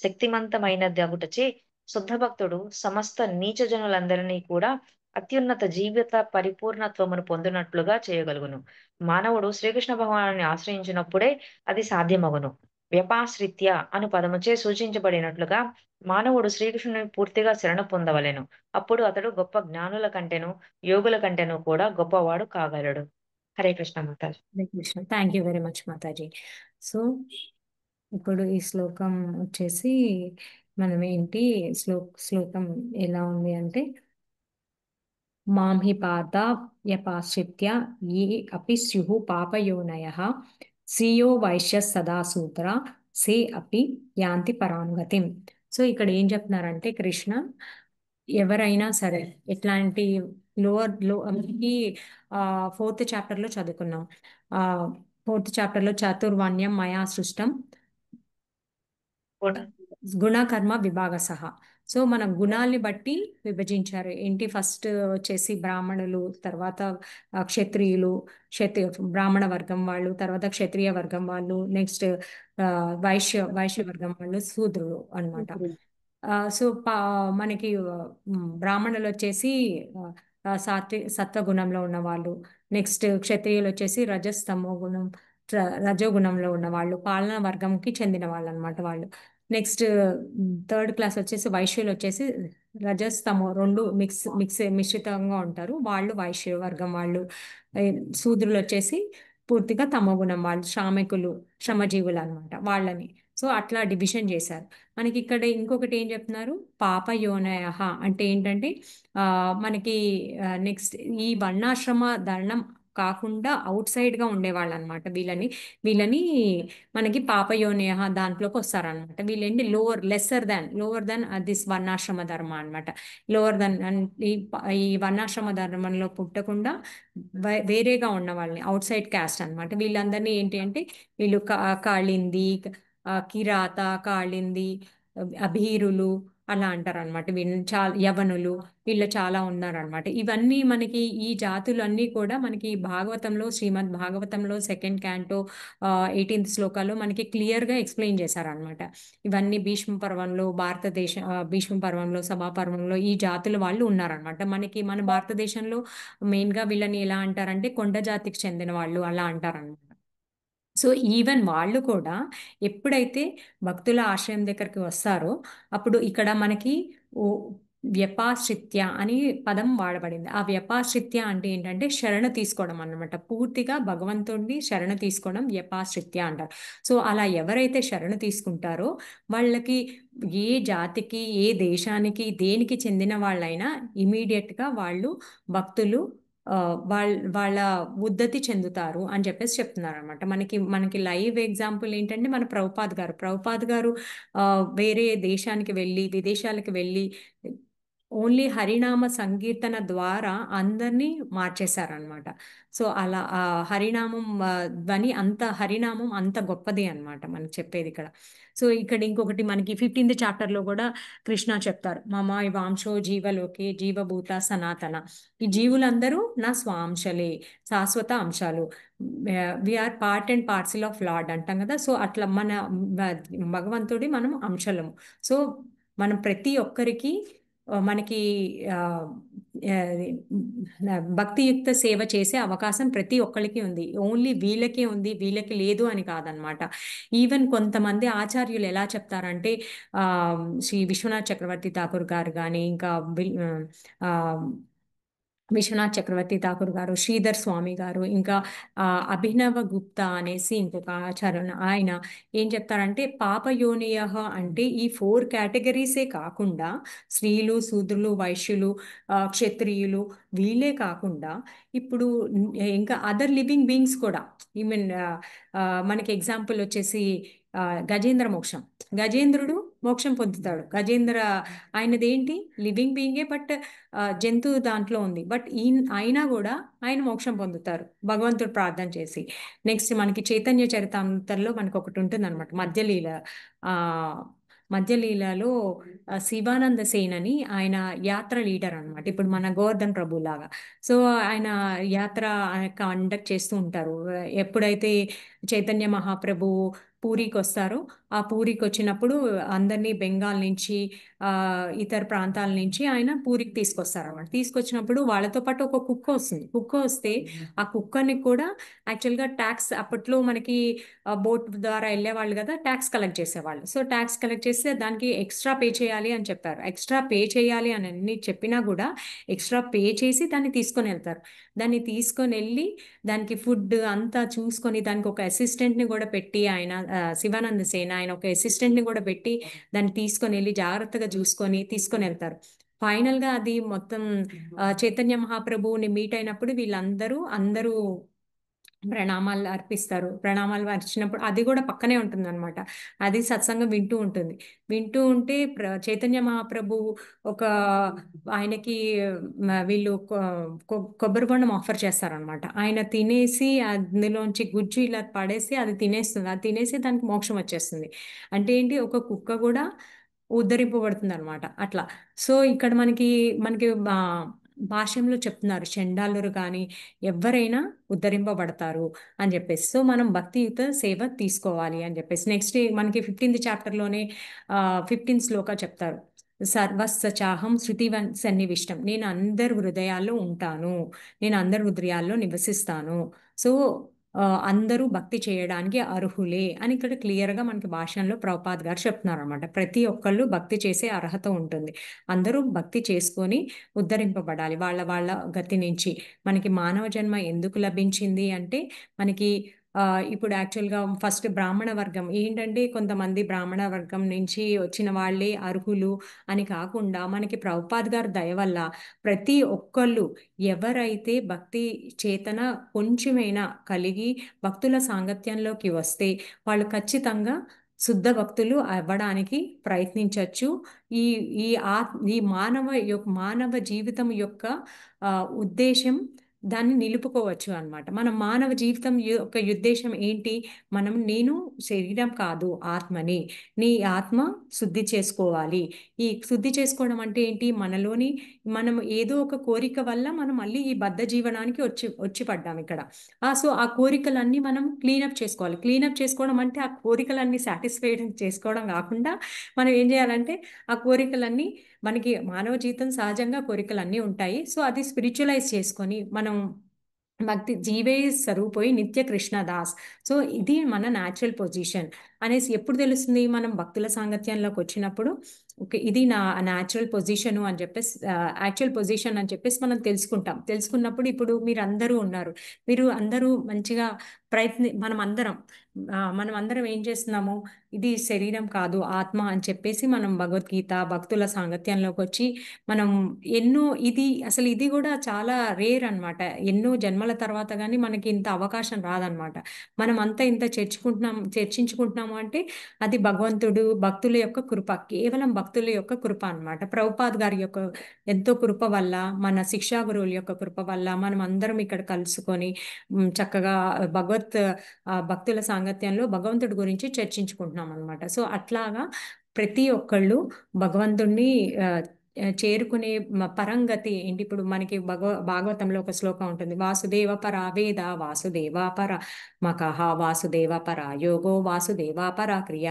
శక్తిమంతమైనదగుటచే శుద్ధ భక్తుడు సమస్త నీచ జనులందరినీ కూడా అత్యున్నత జీవిత పరిపూర్ణత్వమును పొందినట్లుగా చేయగలుగును. మానవుడు శ్రీకృష్ణ భగవాను ఆశ్రయించినప్పుడే అది సాధ్యమగును. వ్యపాశ్రిత్య అను పదముచే సూచించబడినట్లుగా మానవుడు శ్రీకృష్ణుని పూర్తిగా శరణు పొందవలెను. అప్పుడు అతడు గొప్ప జ్ఞానుల కంటెను యోగుల కంటెను కూడా గొప్పవాడు కాగలడు. Hare Krishna Mataji. Hare Krishna. Thank you very much Mataji. So ఇప్పుడు ఈ శ్లోకం వచ్చేసి మనం ఏంటి శ్లోకం ఎలా ఉంది అంటే, మాం హి పార్థ వ్యపాశ్రిత్య ఏ అపి స్యుః పాపయోనయః శ్రిयो వైశ్యः సదా శూద్రా సే అపి యాంతి పరాం గతిం. సో ఇక్కడ ఏం చెప్తున్నారంటే కృష్ణ ఎవరైనా సరే ఎట్లాంటి మనకి 4th చాప్టర్ లో చదువుకున్నాం. 4th చాప్టర్ లో చాతుర్వర్ణ్యం మయా సృష్టం కూడా గుణకర్మ విభాగ సహా. సో మన గుణాల్ని బట్టి విభజించారు. ఏంటి ఫస్ట్ వచ్చేసి బ్రాహ్మణులు, తర్వాత క్షత్రియులు, బ్రాహ్మణ వర్గం వాళ్ళు, తర్వాత క్షత్రియ వర్గం వాళ్ళు, నెక్స్ట్ వైశ్య వర్గం వాళ్ళు, శూద్రులు అన్నమాట. సో మనకి బ్రాహ్మణులు వచ్చేసి సత్వగుణంలో ఉన్న వాళ్ళు, నెక్స్ట్ క్షత్రియులు వచ్చేసి రజస్తమో గుణం రజోగుణంలో ఉన్న వాళ్ళు, పాలనా వర్గంకి చెందిన వాళ్ళు అనమాట వాళ్ళు. నెక్స్ట్ 3rd క్లాస్ వచ్చేసి వైశ్యులు వచ్చేసి రజస్తమో రెండు మిశ్రితంగా ఉంటారు, వాళ్ళు వైశ్య వర్గం వాళ్ళు. శూద్రులు వచ్చేసి పూర్తిగా తమోగుణం వాళ్ళు, శ్రమజీవులు అనమాట వాళ్ళని. సో అట్లా డివిజన్ చేశారు. మనకి ఇక్కడ ఇంకొకటి ఏం చెప్తున్నారు, పాపయోనయ అంటే ఏంటంటే మనకి నెక్స్ట్ ఈ వర్ణాశ్రమ ధర్మం కాకుండా అవుట్ సైడ్ గా ఉండేవాళ్ళు అనమాట. వీళ్ళని మనకి పాపయోనయ దాంట్లోకి వస్తారనమాట. వీళ్ళేంటి లోవర్ దాన్ దిస్ వర్ణాశ్రమ ధర్మ అనమాట. లోవర్ దాన్ ఈ వర్ణాశ్రమ ధర్మంలో పుట్టకుండా వేరేగా ఉన్న వాళ్ళని అవుట్ సైడ్ క్యాస్ట్ అనమాట. వీళ్ళందరినీ ఏంటి అంటే వీళ్ళు కాళింది, కిరాత, కాళింది, అభీరులు అలా అంటారు అనమాట. వీళ్ళు చాలా యవనులు, వీళ్ళు చాలా ఉన్నారనమాట. ఇవన్నీ మనకి ఈ జాతులు అన్నీ కూడా మనకి భాగవతంలో, శ్రీమద్ భాగవతంలో 2nd canto 18th శ్లోకాలో మనకి క్లియర్ గా ఎక్స్ప్లెయిన్ చేశారనమాట. ఇవన్నీ భీష్మ పర్వంలో, భీష్మ పర్వంలో, సభా పర్వంలో ఈ జాతుల వాళ్ళు ఉన్నారనమాట. మన భారతదేశంలో మెయిన్ గా వీళ్ళని ఎలా అంటారంటే కొండ జాతికి చెందిన వాళ్ళు అలా అంటారనమాట. సో ఈవెన్ వాళ్ళు కూడా ఎప్పుడైతే భక్తుల ఆశ్రయం దగ్గరికి వస్తారో అప్పుడు ఇక్కడ మనకి వ్యపాశ్రిత్య అని పదం వాడబడింది. ఆ వ్యపాశ్రిత్య అంటే ఏంటంటే శరణ తీసుకోవడం అన్నమాట. పూర్తిగా భగవంతుడిని శరణ తీసుకోవడం వ్యపాశ్రిత్య అంటారు. సో అలా ఎవరైతే శరణ తీసుకుంటారో వాళ్ళకి ఏ జాతికి, ఏ దేశానికి, దేనికి చెందిన వాళ్ళైనా ఇమీడియట్ గా వాళ్ళు భక్తులు వాళ్ళ ఉద్ధతి చెందుతారు అని చెప్పేసి చెప్తున్నారు అనమాట. మనకి లైవ్ ఎగ్జాంపుల్ ఏంటంటే మన ప్రభుపాద్ గారు వేరే దేశానికి వెళ్ళి, విదేశాలకు వెళ్ళి ఓన్లీ హరినామ సంకీర్తన ద్వారా అందరినీ మార్చేశారనమాట. సో అలా హరినామం హరినామం అంత గొప్పది అనమాట మనకి చెప్పేది ఇక్కడ. సో ఇక్కడ ఇంకొకటి మనకి 15th చాప్టర్ లో కూడా కృష్ణ చెప్తారు, మమ వాంశో జీవలోకే జీవభూత సనాతన. ఈ జీవులందరూ నా స్వాంశలే, శాశ్వత అంశాలు. We are part and parcel of lord అంటాం కదా. సో అట్లా మన భగవంతుడి మనం అంశలము. సో మనం ప్రతి ఒక్కరికి మనకి భక్తియుక్త సేవ చేసే అవకాశం ప్రతి ఒక్కరికి ఉంది. ఓన్లీ వీళ్ళకే ఉంది, వీళ్ళకి లేదు అని కాదనమాట. ఈవెన్ కొంతమంది ఆచార్యులు ఎలా చెప్తారంటే శ్రీ విశ్వనాథ్ చక్రవర్తి ఠాకూర్ గారు కానీ, ఇంకా విశ్వనాథ్ చక్రవర్తి ఠాకూర్ గారు, శ్రీధర్ స్వామి గారు, ఇంకా అభినవ గుప్తా అనేసి ఇంకొక ఆచార్యులు, ఆయన ఏం చెప్తారంటే పాపయోనియ అంటే ఈ 4 కేటగిరీసే కాకుండా స్త్రీలు, శూద్రులు, వైశ్యులు, క్షత్రియులు వీళ్ళే కాకుండా ఇప్పుడు ఇంకా అదర్ లివింగ్ బీయింగ్స్ కూడా. ఈవెన్ మనకి ఎగ్జాంపుల్ వచ్చేసి గజేంద్ర మోక్షం. గజేంద్రుడు మోక్షం పొందుతాడు. ఆయనది ఏంటి లివింగ్ బీయింగే, బట్ జంతువు దాంట్లో ఉంది. బట్ అయినా కూడా ఆయన మోక్షం పొందుతారు భగవంతుడు ప్రార్థన చేసి. నెక్స్ట్ మనకి చైతన్య చరితామృతంలో మనకు ఒకటి ఉంటుంది అనమాట, మధ్యలీలలో శివానంద సేన్ అని ఆయన యాత్ర లీడర్ అనమాట. ఇప్పుడు మన గోవర్ధన్ ప్రభు లాగా. సో ఆయన యాత్ర కండక్ట్ చేస్తూ ఉంటారు. ఎప్పుడైతే చైతన్య మహాప్రభు పూరికి వస్తారో, ఆ పూరికి వచ్చినప్పుడు అందరినీ బెంగాల్ నుంచి ఇతర ప్రాంతాల నుంచి ఆయన పూరికి తీసుకొస్తారన్నమాట. తీసుకొచ్చినప్పుడు వాళ్ళతో పాటు ఒక కుక్క వస్తుంది. కుక్క వస్తే ఆ కుక్కని కూడా యాక్చువల్గా ట్యాక్స్, అప్పట్లో మనకి బోట్ ద్వారా వెళ్ళేవాళ్ళు కదా, ట్యాక్స్ కలెక్ట్ చేసేవాళ్ళు. సో ట్యాక్స్ కలెక్ట్ చేస్తే దానికి ఎక్స్ట్రా పే చేయాలి అని చెప్పారు. ఎక్స్ట్రా పే చేయాలి అని అన్ని చెప్పినా కూడా ఎక్స్ట్రా పే చేసి దాన్ని తీసుకొని వెళ్తారు. దాన్ని తీసుకొని వెళ్ళి దానికి ఫుడ్ అంతా చూసుకొని దానికి ఒక అసిస్టెంట్ని కూడా పెట్టి, ఆయన శివానంద సేన ఆయన ఒక అసిస్టెంట్ని కూడా పెట్టి దాన్ని తీసుకొని వెళ్ళి జాగ్రత్తగా చూసుకొని తీసుకొని వెళ్తారు. ఫైనల్ గా అది మొత్తం చైతన్య మహాప్రభువుని మీట్ అయినప్పుడు వీళ్ళందరూ ప్రణామాలు అర్పిస్తారు. ప్రణామాలు అర్చినప్పుడు అది కూడా పక్కనే ఉంటుందన్నమాట. అది సత్సంగం వింటూ ఉంటుంది. వింటూ ఉంటే చైతన్య మహాప్రభు ఒక ఆయనకి వీళ్ళు కొబ్బరి బొండం ఆఫర్ చేస్తారనమాట. ఆయన తినేసి అందులోంచి గుజ్జు ఇలా పడేసి అది తినేస్తుంది. అది తినేసి దానికి మోక్షం వచ్చేస్తుంది. అంటే ఏంటి, ఒక కుక్క కూడా ఉద్ధరింపబడుతుంది అనమాట అట్లా. సో ఇక్కడ మనకి మనకి భాష్యంలో చెప్తున్నారు, చండాలురు కానీ ఎవరైనా ఉద్ధరింపబడతారు అని చెప్పేసి. సో మనం భక్తియుత సేవ తీసుకోవాలి అని చెప్పేసి. నెక్స్ట్ మనకి 15th చాప్టర్లోనే 15th శ్లోక చెప్తారు. సర్వస్వ చాహం శృతి సన్నివిష్టం, నేను అందరి హృదయాల్లో ఉంటాను, నేను అందరి హృదయాల్లో నివసిస్తాను. సో అందరూ భక్తి చేయడానికి అర్హులే అని ఇక్కడ క్లియర్గా మనకి భాషలో ప్రభుపాద్ గారు చెప్తున్నారు అనమాట. ప్రతి ఒక్కళ్ళు భక్తి చేసే అర్హత ఉంటుంది. అందరూ భక్తి చేసుకొని ఉద్ధరింపబడాలి వాళ్ళ వాళ్ళ గతి నుంచి. మనకి మానవ జన్మ ఎందుకు లభించింది అంటే మనకి ఇప్పుడు యాక్చువల్గా ఫస్ట్ బ్రాహ్మణ వర్గం ఏంటంటే, కొంతమంది బ్రాహ్మణ వర్గం నుంచి వచ్చిన వాళ్ళే అర్హులు అని కాకుండా మనకి ప్రభుపాద్ గారి దయ వల్ల ప్రతి ఒక్కళ్ళు ఎవరైతే భక్తి చేతన కొంచెమైనా కలిగి భక్తుల సాంగత్యంలోకి వస్తే వాళ్ళు ఖచ్చితంగా శుద్ధ భక్తులు అవ్వడానికి ప్రయత్నించవచ్చు. ఈ ఈ ఆ ఈ మానవ జీవితం యొక్క ఉద్దేశం దాన్ని నిలుపుకోవచ్చు అన్నమాట. మన మానవ జీవితం యొక్క ఉద్దేశం ఏంటి? నేను శరీరం కాదు, ఆత్మని. నీ ఆత్మ శుద్ధి చేసుకోవాలి. ఈ శుద్ధి చేసుకోవడం అంటే ఏంటి? మనం ఏదో ఒక కోరిక వల్ల మనం మళ్ళీ ఈ బద్ధ జీవనానికి వచ్చి పడ్డాం ఇక్కడ. సో ఆ కోరికలన్నీ మనం క్లీనప్ చేసుకోవాలి. క్లీనప్ చేసుకోవడం అంటే ఆ కోరికలన్నీ సాటిస్ఫై చేసుకోవడం కాకుండా మనం ఏం చేయాలంటే ఆ కోరికలన్నీ, మనకి మానవ జీవితం సహజంగా కోరికలన్నీ ఉంటాయి. సో అది స్పిరిచువలైజ్ చేసుకొని మనం భక్తి జీవే స్వరూపోయి నిత్య కృష్ణదాస్. సో ఇది మన న్యాచురల్ పొజిషన్ అనేసి ఎప్పుడు తెలుస్తుంది? మనం భక్తుల సాంగత్యంలోకి వచ్చినప్పుడు ఓకే ఇది నా న్యాచురల్ పొజిషను అని చెప్పేసి, యాక్చువల్ పొజిషన్ అని చెప్పేసి మనం తెలుసుకున్నప్పుడు ఇప్పుడు మీరు అందరూ ఉన్నారు, మీరు అందరూ మంచిగా మనం అందరం ఏం చేస్తున్నాము? ఇది శరీరం కాదు, ఆత్మ అని చెప్పేసి మనం భగవద్గీత భక్తుల సాంగత్యంలోకి వచ్చి మనం అసలు ఇది కూడా చాలా రేర్ అన్నమాట. ఎన్నో జన్మల తర్వాత కానీ మనకి ఇంత అవకాశం రాదనమాట. మనం అంతా ఇంత చర్చించుకుంటున్నాము అంటే అది భక్తుల యొక్క కృప, కేవలం భక్తుల యొక్క కృప అన్నమాట. ప్రభుపాద్ గారి యొక్క ఎంతో కృప వల్ల, మన శిక్షా గురువుల యొక్క కృప వల్ల మనం అందరం ఇక్కడ కలుసుకొని చక్కగా భక్తుల సాంగత్యంలో భగవంతుడి గురించి చర్చించుకుంటున్నాం అన్నమాట. సో అట్లాగా ప్రతి ఒక్కళ్ళు భగవంతుడిని చేరుకునే పరంగతి ఏంటి? ఇప్పుడు మనకి భాగవతంలో ఒక శ్లోకం ఉంటుంది, వాసుదేవ పర వేద వాసుదేవ పర మకః వాసుదేవ పర యోగో వాసుదేవ పర క్రియ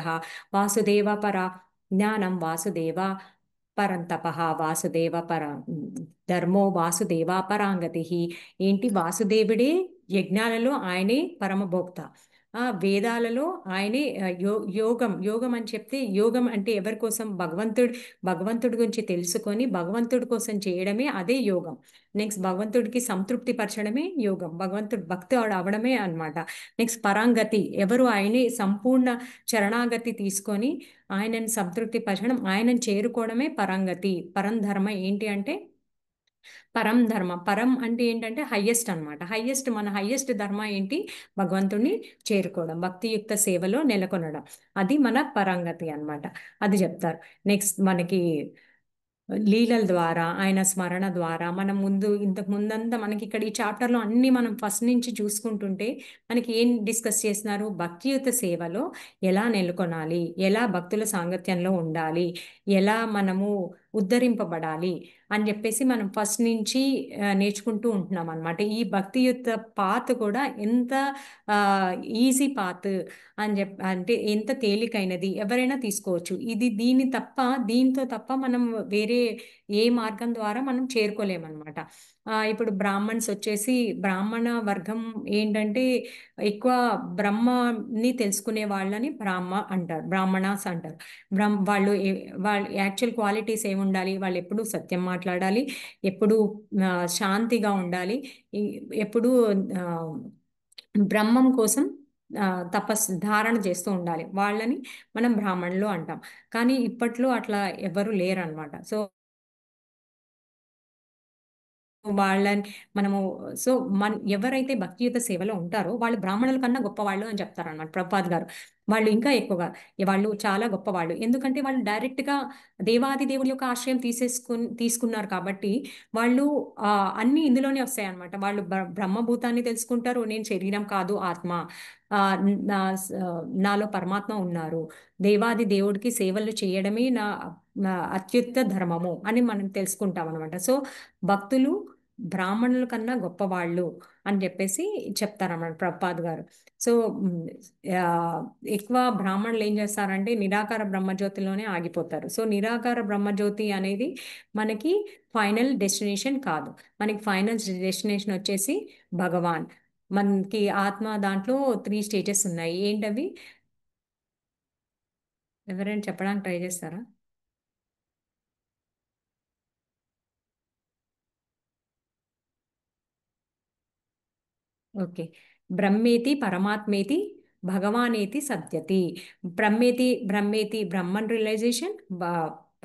వాసుదేవ పర జ్ఞానం వాసుదేవ పరంతపః వాసుదేవ పర ధర్మో వాసుదేవ పరాంగతి. ఏంటి? వాసుదేవుడే యజ్ఞాలలో ఆయనే పరమభోక్త, వేదాలలో ఆయనే యోగం అని చెప్తే, యోగం అంటే ఎవరి కోసం? భగవంతుడి గురించి తెలుసుకొని భగవంతుడి కోసం చేయడమే అదే యోగం. నెక్స్ట్ భగవంతుడికి సంతృప్తి పరచడమే యోగం, భగవంతుడి భక్తి అవడమే అన్నమాట. నెక్స్ట్ పరాంగతి, ఎవరు ఆయనే సంపూర్ణ చరణాగతి తీసుకొని ఆయనని సంతృప్తి పరచడం, ఆయనను చేరుకోవడమే పరంగతి. పరంధర్మ ఏంటి అంటే పరం ధర్మ. పరం అంటే ఏంటంటే హయ్యెస్ట్ అన్నమాట. మన హయ్యెస్ట్ ధర్మ ఏంటి? భగవంతుడిని చేరుకోవడం, భక్తియుక్త సేవలో నెలకొనడం, అది మన పరంగతి అన్నమాట. అది చెప్తారు. నెక్స్ట్ మనకి లీలల ద్వారా, ఆయన స్మరణ ద్వారా మనం ఇంతకు ముందంతా మనకి ఇక్కడ ఈ చాప్టర్లో అన్ని మనం ఫస్ట్ నుంచి చూసుకుంటుంటే మనకి ఏం డిస్కస్ చేస్తున్నారు? భక్తియుత సేవలో ఎలా నెలకొనాలి, ఎలా భక్తుల సాంగత్యంలో ఉండాలి, ఎలా మనము ఉద్ధరింపబడాలి అని చెప్పేసి మనం ఫస్ట్ నుంచి నేర్చుకుంటూ ఉంటున్నాం అనమాట. ఈ భక్తియుత పాత్ కూడా ఎంత ఈజీ పాత్ అంటే ఎంత తేలికైనది, ఎవరైనా తీసుకోవచ్చు. దీంతో తప్ప మనం వేరే ఏ మార్గం ద్వారా మనం చేరుకోలేమన్నమాట. ఇప్పుడు బ్రాహ్మణ్స్ వచ్చేసి, బ్రాహ్మణ వర్గం ఏంటంటే ఎక్కువ బ్రహ్మని తెలుసుకునే వాళ్ళని బ్రాహ్మణాస్ అంటారు. వాళ్ళు యాక్చువల్ క్వాలిటీస్ ఏముండాలి? వాళ్ళు ఎప్పుడు సత్యం మాట్లాడాలి, ఎప్పుడు శాంతిగా ఉండాలి, ఎప్పుడు బ్రహ్మం కోసం తపస్సు ధారణ చేస్తూ ఉండాలి. వాళ్ళని మనం బ్రాహ్మణులు అంటాం. కానీ ఇప్పట్లో అట్లా ఎవరు లేరనమాట. సో వాళ్ళని మనము సో ఎవరైతే భక్తియుత సేవలో ఉంటారో వాళ్ళు బ్రాహ్మణుల కన్నా గొప్పవాళ్ళు అని చెప్తారన్నమాట ప్రభుపాద్ గారు. వాళ్ళు ఇంకా ఎక్కువగా వాళ్ళు చాలా గొప్పవాళ్ళు. ఎందుకంటే వాళ్ళు డైరెక్ట్గా దేవాది దేవుడి యొక్క ఆశ్రయం తీసుకున్నారు కాబట్టి వాళ్ళు అన్ని ఇందులోనే వస్తాయి అన్నమాట. వాళ్ళు బ్రహ్మభూతాన్ని తెలుసుకుంటారు. నేను శరీరం కాదు ఆత్మ, నాలో పరమాత్మ ఉన్నారు, దేవాది దేవుడికి సేవలు చేయడమే నా అత్యుత్త ధర్మము అని మనం తెలుసుకుంటాం అనమాట. సో భక్తులు బ్రాహ్మణుల కన్నా గొప్పవాళ్ళు అని చెప్పేసి చెప్తారన్నమాట ప్రభుపాద్ గారు. సో ఎక్కువ బ్రాహ్మణులు ఏం చేస్తారంటే నిరాకార బ్రహ్మజ్యోతిలోనే ఆగిపోతారు. సో నిరాకార బ్రహ్మజ్యోతి అనేది మనకి ఫైనల్ డెస్టినేషన్ కాదు. మనకి ఫైనల్ డెస్టినేషన్ వచ్చేసి భగవాన్. మనకి ఆత్మ దాంట్లో 3 స్టేజెస్ ఉన్నాయి. ఏంటవి? ఎవరైనా చెప్పడానికి ట్రై చేస్తారా? ఓకే. బ్రహ్మేతి పరమాత్మేతి భగవానేతి సత్యతి. బ్రహ్మేతి Brahman realisation,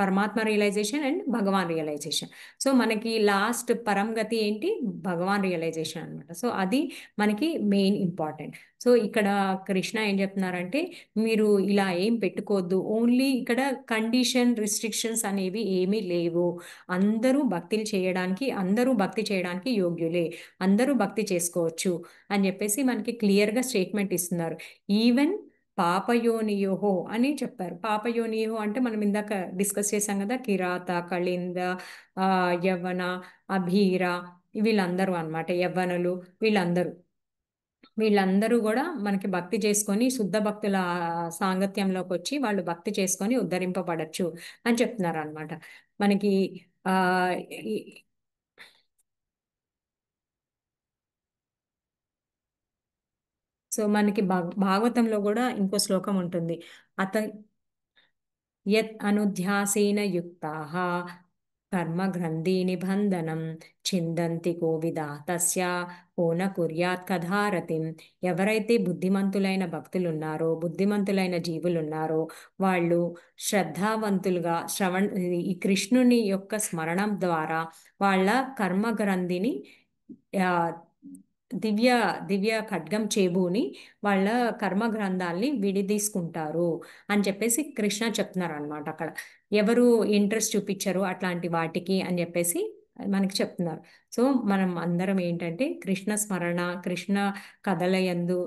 Paramatma realisation and Bhagavan realisation. So మనకి లాస్ట్ పరం గతి ఏంటి? భగవాన్ రియలైజేషన్ అనమాట. సో అది మనకి మెయిన్ ఇంపార్టెంట్. సో ఇక్కడ కృష్ణ ఏం చెప్తున్నారంటే మీరు ఇలా ఏం పెట్టుకోవద్దు. ఓన్లీ ఇక్కడ కండిషన్ రిస్ట్రిక్షన్స్ అనేవి ఏమీ లేవు. అందరూ భక్తి చేయడానికి యోగ్యులే, అందరూ భక్తి చేసుకోవచ్చు అని చెప్పేసి మనకి క్లియర్గా స్టేట్మెంట్ ఇస్తున్నారు. ఈవెన్ పాపయోనియోహో అని చెప్పారు. పాపయోనియోహో అంటే మనం ఇందాక డిస్కస్ చేసాం కదా, కిరాత, కళింద, యవ్వన, అభీర, వీళ్ళందరూ అన్నమాట. యవ్వనులు వీళ్ళందరూ కూడా మనకి భక్తి చేసుకొని శుద్ధ భక్తుల సాంగత్యంలోకి వచ్చి వాళ్ళు భక్తి చేసుకొని ఉద్ధరింపబడచ్చు అని చెప్తున్నారు అనమాట. మనకి సో మనకి భాగవతంలో కూడా ఇంకో శ్లోకం ఉంటుంది. యత్ అనుధ్యాసేన యుక్తాః కర్మ గ్రంథి నిబంధనం చిందంతి కోవిదా తస్య కోన కుర్యాత్ కథారతిం. ఎవరైతే బుద్ధిమంతులైన భక్తులు ఉన్నారో, బుద్ధిమంతులైన జీవులు ఉన్నారో వాళ్ళు శ్రద్ధావంతులుగా ఈ కృష్ణుని యొక్క స్మరణం ద్వారా వాళ్ళ కర్మ గ్రంథిని దివ్య ఖడ్గం చేబూని వాళ్ళ కర్మ గ్రంథాల్ని విడిదీసుకుంటారు అని చెప్పేసి కృష్ణ చెప్తున్నారు అనమాట. అక్కడ ఎవరు ఇంట్రెస్ట్ చూపించరు అట్లాంటి వాటికి అని చెప్పేసి మనకి చెప్తున్నారు. సో మనం అందరం ఏంటంటే కృష్ణ స్మరణ, కృష్ణ కథలయందు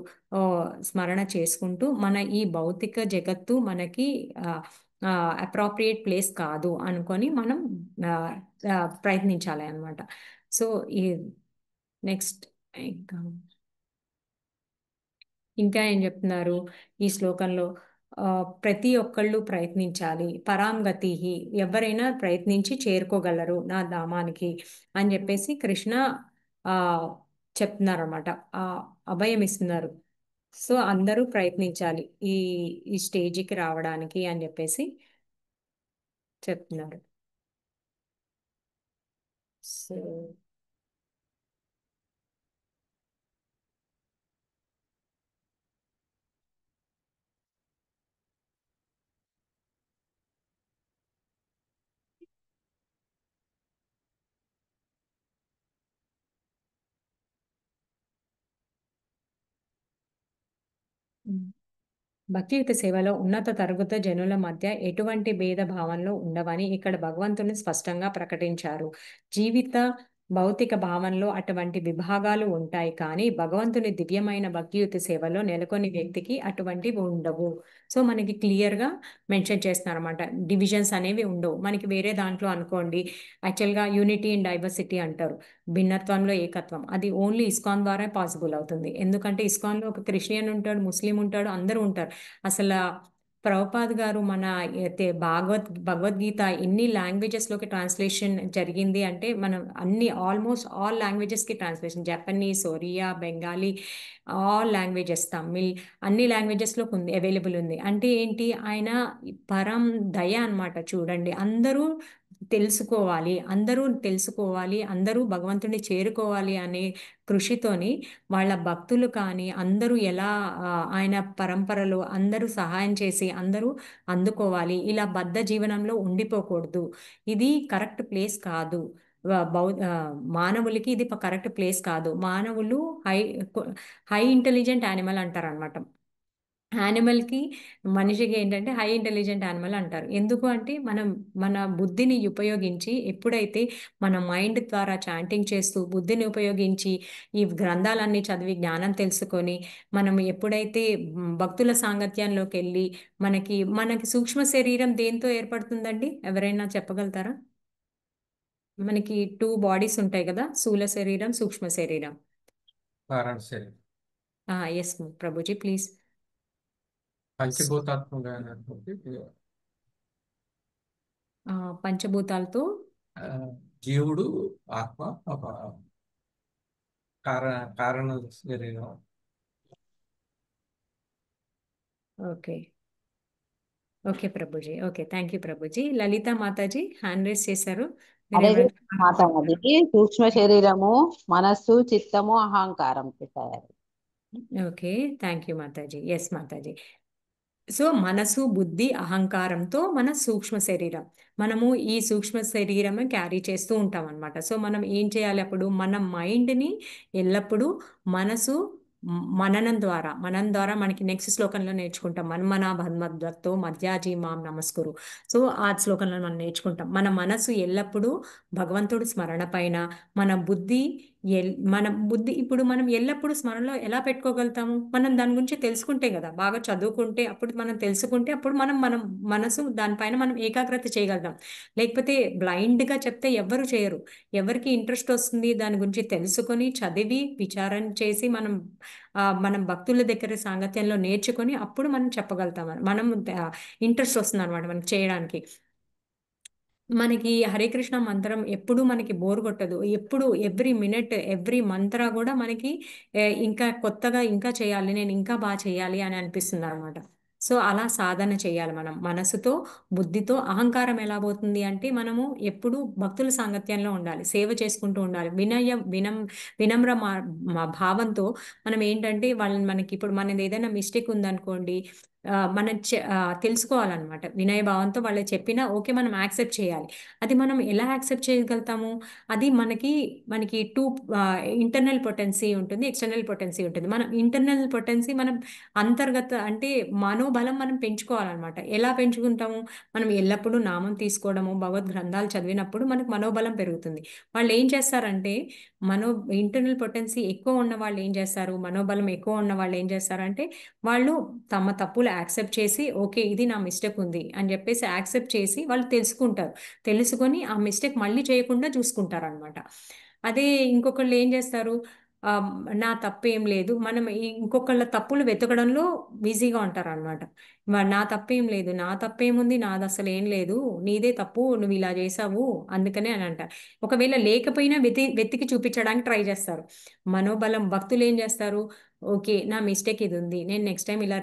స్మరణ చేసుకుంటూ మన ఈ భౌతిక జగత్తు మనకి అప్రాప్రియేట్ ప్లేస్ కాదు అనుకొని మనం ప్రయత్నించాలి అనమాట. సో ఈ నెక్స్ట్ ఇంకా ఏం చెప్తున్నారు ఈ శ్లోకంలో? ప్రతి ఒక్కళ్ళు ప్రయత్నించాలి. పరాంగతి, ఎవరైనా ప్రయత్నించి చేరుకోగలరు నా ధామానికి అని చెప్పేసి కృష్ణ చెప్తున్నారు అనమాట. అభయం ఇస్తున్నారు. సో అందరూ ప్రయత్నించాలి ఈ స్టేజ్కి రావడానికి అని చెప్పేసి చెప్తున్నారు. సో భక్తియుత సేవలో ఉన్నత తరగతి జనుల మధ్య ఎటువంటి భేద భావనలు ఉండవని ఇక్కడ భగవంతుని స్పష్టంగా ప్రకటించారు. జీవిత భౌతిక భావనలో అటువంటి విభాగాలు ఉంటాయి, కానీ భగవంతుని దివ్యమైన భక్తియుత సేవలో నెలకొని వ్యక్తికి అటువంటివి ఉండవు. సో మనకి క్లియర్గా మెన్షన్ చేస్తున్నారు అనమాట. డివిజన్స్ అనేవి ఉండవు. మనకి వేరే దాంట్లో అనుకోండి, యాక్చువల్గా యూనిటీ అండ్ డైవర్సిటీ అంటారు, భిన్నత్వంలో ఏకత్వం. అది ఓన్లీ ఇస్కాన్ ద్వారా పాసిబుల్ అవుతుంది. ఎందుకంటే ఇస్కాన్లో ఒక క్రిస్టియన్ ఉంటాడు, ముస్లిం ఉంటాడు, అందరూ ఉంటారు. అసలు ప్రభుపాద్ గారు మన భగవద్గీత ఎన్ని లాంగ్వేజెస్లోకి ట్రాన్స్లేషన్ జరిగింది అంటే మనం ఆల్మోస్ట్ ఆల్ లాంగ్వేజెస్కి translation, Japanese, Oriya, Bengali, all languages, Tamil, అన్ని లాంగ్వేజెస్లో అవైలబుల్ ఉంది. అంటే ఏంటి? ఆయన పరం దయ అన్నమాట. చూడండి, అందరూ తెలుసుకోవాలి, అందరూ భగవంతుని చేరుకోవాలి అనే కృషితోని వాళ్ళ భక్తులు కానీ అందరూ ఎలా ఆయన పరంపరలో అందరూ సహాయం చేసి అందరూ అందుకోవాలి. ఇలా బద్ధ జీవనంలో ఉండిపోకూడదు. ఇది కరెక్ట్ ప్లేస్ కాదు. మానవులకి ఇది కరెక్ట్ ప్లేస్ కాదు. మానవులు హై ఇంటెలిజెంట్ యానిమల్ అంటారు అనమాట. యానిమల్కి మనిషికి ఏంటంటే హై ఇంటెలిజెంట్ యానిమల్ అంటారు. ఎందుకు అంటే మన బుద్ధిని ఉపయోగించి ఎప్పుడైతే మన మైండ్ ద్వారా చాంటింగ్ చేస్తూ బుద్ధిని ఉపయోగించి ఈ గ్రంథాలన్నీ చదివి జ్ఞానం తెలుసుకొని మనం ఎప్పుడైతే భక్తుల సాంగత్యంలోకి వెళ్ళి మనకి సూక్ష్మ శరీరం దేంతో ఏర్పడుతుందండి? ఎవరైనా చెప్పగలుగుతారా? మనకి 2 బాడీస్ ఉంటాయి కదా, స్థూల శరీరం, సూక్ష్మ శరీరం. కారణ శరీరం ఎస్ ప్రభుజీ ప్లీజ్. పంచభూతాత్మకమైనటువంటి పంచభూతాలతో జీవుడు, ఆత్మ, ఒక కారణ శరీరం. Okay okay Prabhuji, okay thank you Prabhuji. Lalitha Mataji hand raise చేశారు. మీరు అదే ఏమైనా మాట్లాడేది సూక్ష్మ శరీరము, మనస్సు, చిత్తము, అహంకారం తయారు. ఓకే థ్యాంక్ యూ మాతాజీ. ఎస్ మాతాజీ. సో మనసు, బుద్ధి, అహంకారంతో మన సూక్ష్మ శరీరం, మనము ఈ సూక్ష్మ శరీరం క్యారీ చేస్తూ ఉంటాం అనమాట. సో మనం ఏం చేయాలి అప్పుడు? మన మైండ్ని ఎల్లప్పుడూ మనసు మననం ద్వారా మనకి నెక్స్ట్ శ్లోకంలో నేర్చుకుంటాం. మన్మనాభన్మద్వత్తో మధ్యాజీ మాం నమస్కురు. సో ఆ శ్లోకంలో మనం నేర్చుకుంటాం. మన మనసు ఎల్లప్పుడూ భగవంతుడు స్మరణ పైన, మన బుద్ధి ఇప్పుడు మనం ఎల్లప్పుడూ స్మరణలో ఎలా పెట్టుకోగలుగుతాము? మనం దాని గురించి తెలుసుకుంటే కదా, బాగా చదువుకుంటే, అప్పుడు మనం తెలుసుకుంటే అప్పుడు మనం మనసు దానిపైన మనం ఏకాగ్రత చేయగలుగుతాం. లేకపోతే బ్లైండ్గా చెప్తే ఎవ్వరు చేయరు. ఎవరికి ఇంట్రెస్ట్ వస్తుంది దాని గురించి తెలుసుకొని చదివి విచారణ చేసి మనం భక్తుల దగ్గర సాంగత్యంలో నేర్చుకొని అప్పుడు మనం చెప్పగలుగుతాం. మనం ఇంట్రెస్ట్ వస్తుంది అనమాట మనకి చేయడానికి. మనకి హరే కృష్ణ మంత్రం ఎప్పుడు మనకి బోర్ కొట్టదు. ఎప్పుడు ఎవ్రీ మినిట్ ఎవ్రీ మంత్ర కూడా మనకి ఇంకా కొత్తగా ఇంకా చేయాలి, నేను ఇంకా బాగా చేయాలి అని అనిపిస్తుంది అనమాట. సో అలా సాధన చేయాలి మనం మనసుతో, బుద్ధితో. అహంకారం ఎలా పోతుంది అంటే మనము ఎప్పుడు భక్తుల సాంగత్యంలో ఉండాలి, సేవ చేసుకుంటూ ఉండాలి. వినమ్ర భావంతో మనం ఏంటంటే మనకి ఇప్పుడు మనది ఏదైనా మిస్టేక్ ఉందనుకోండి, మనం తెలుసుకోవాలన్నమాట. వినయ భావంతో వాళ్ళు చెప్పినా ఓకే మనం యాక్సెప్ట్ చేయాలి. అది మనం ఎలా యాక్సెప్ట్ చేయగలుగుతాము? అది మనకి 2 ఇంటర్నల్ పొటెన్సీ ఉంటుంది, ఎక్స్టర్నల్ పొటెన్సీ ఉంటుంది. మనం ఇంటర్నల్ పొటెన్సీ మనం అంతర్గత అంటే మనోబలం మనం పెంచుకోవాలన్నమాట. ఎలా పెంచుకుంటాము? మనం ఎల్లప్పుడూ నామం తీసుకోవడము, భగవద్ గ్రంథాలు చదివినప్పుడు మనకు మనోబలం పెరుగుతుంది. వాళ్ళు ఏం చేస్తారంటే ఇంటర్నల్ పొటెన్సీ ఎక్కువ ఉన్న వాళ్ళు ఏం చేస్తారు, మనోబలం ఎక్కువ ఉన్న వాళ్ళు ఏం చేస్తారంటే వాళ్ళు తమ తప్పులు యాక్సెప్ట్ చేసి ఓకే ఇది నా మిస్టేక్ ఉంది అని చెప్పేసి యాక్సెప్ట్ చేసి వాళ్ళు తెలుసుకుంటారు. తెలుసుకొని ఆ మిస్టేక్ మళ్ళీ చేయకుండా చూసుకుంటారు అనమాట. అదే ఇంకొకళ్ళు ఏం చేస్తారు, నా తప్పేం లేదు, మనం ఇంకొకళ్ళ తప్పులు వెతకడంలో బిజీగా ఉంటారు అనమాట. నా తప్పేం లేదు, నా తప్పేముంది, నాది అసలు ఏం లేదు, నీదే తప్పు, నువ్వు ఇలా చేసావు అందుకనే అని అంటారు. ఒకవేళ లేకపోయినా వెతికి చూపించడానికి ట్రై చేస్తారు. మనోబలం భక్తులు ఏం చేస్తారు, ఓకే నా మిస్టేక్ ఇది ఉంది, నేను నెక్స్ట్ టైం ఇలా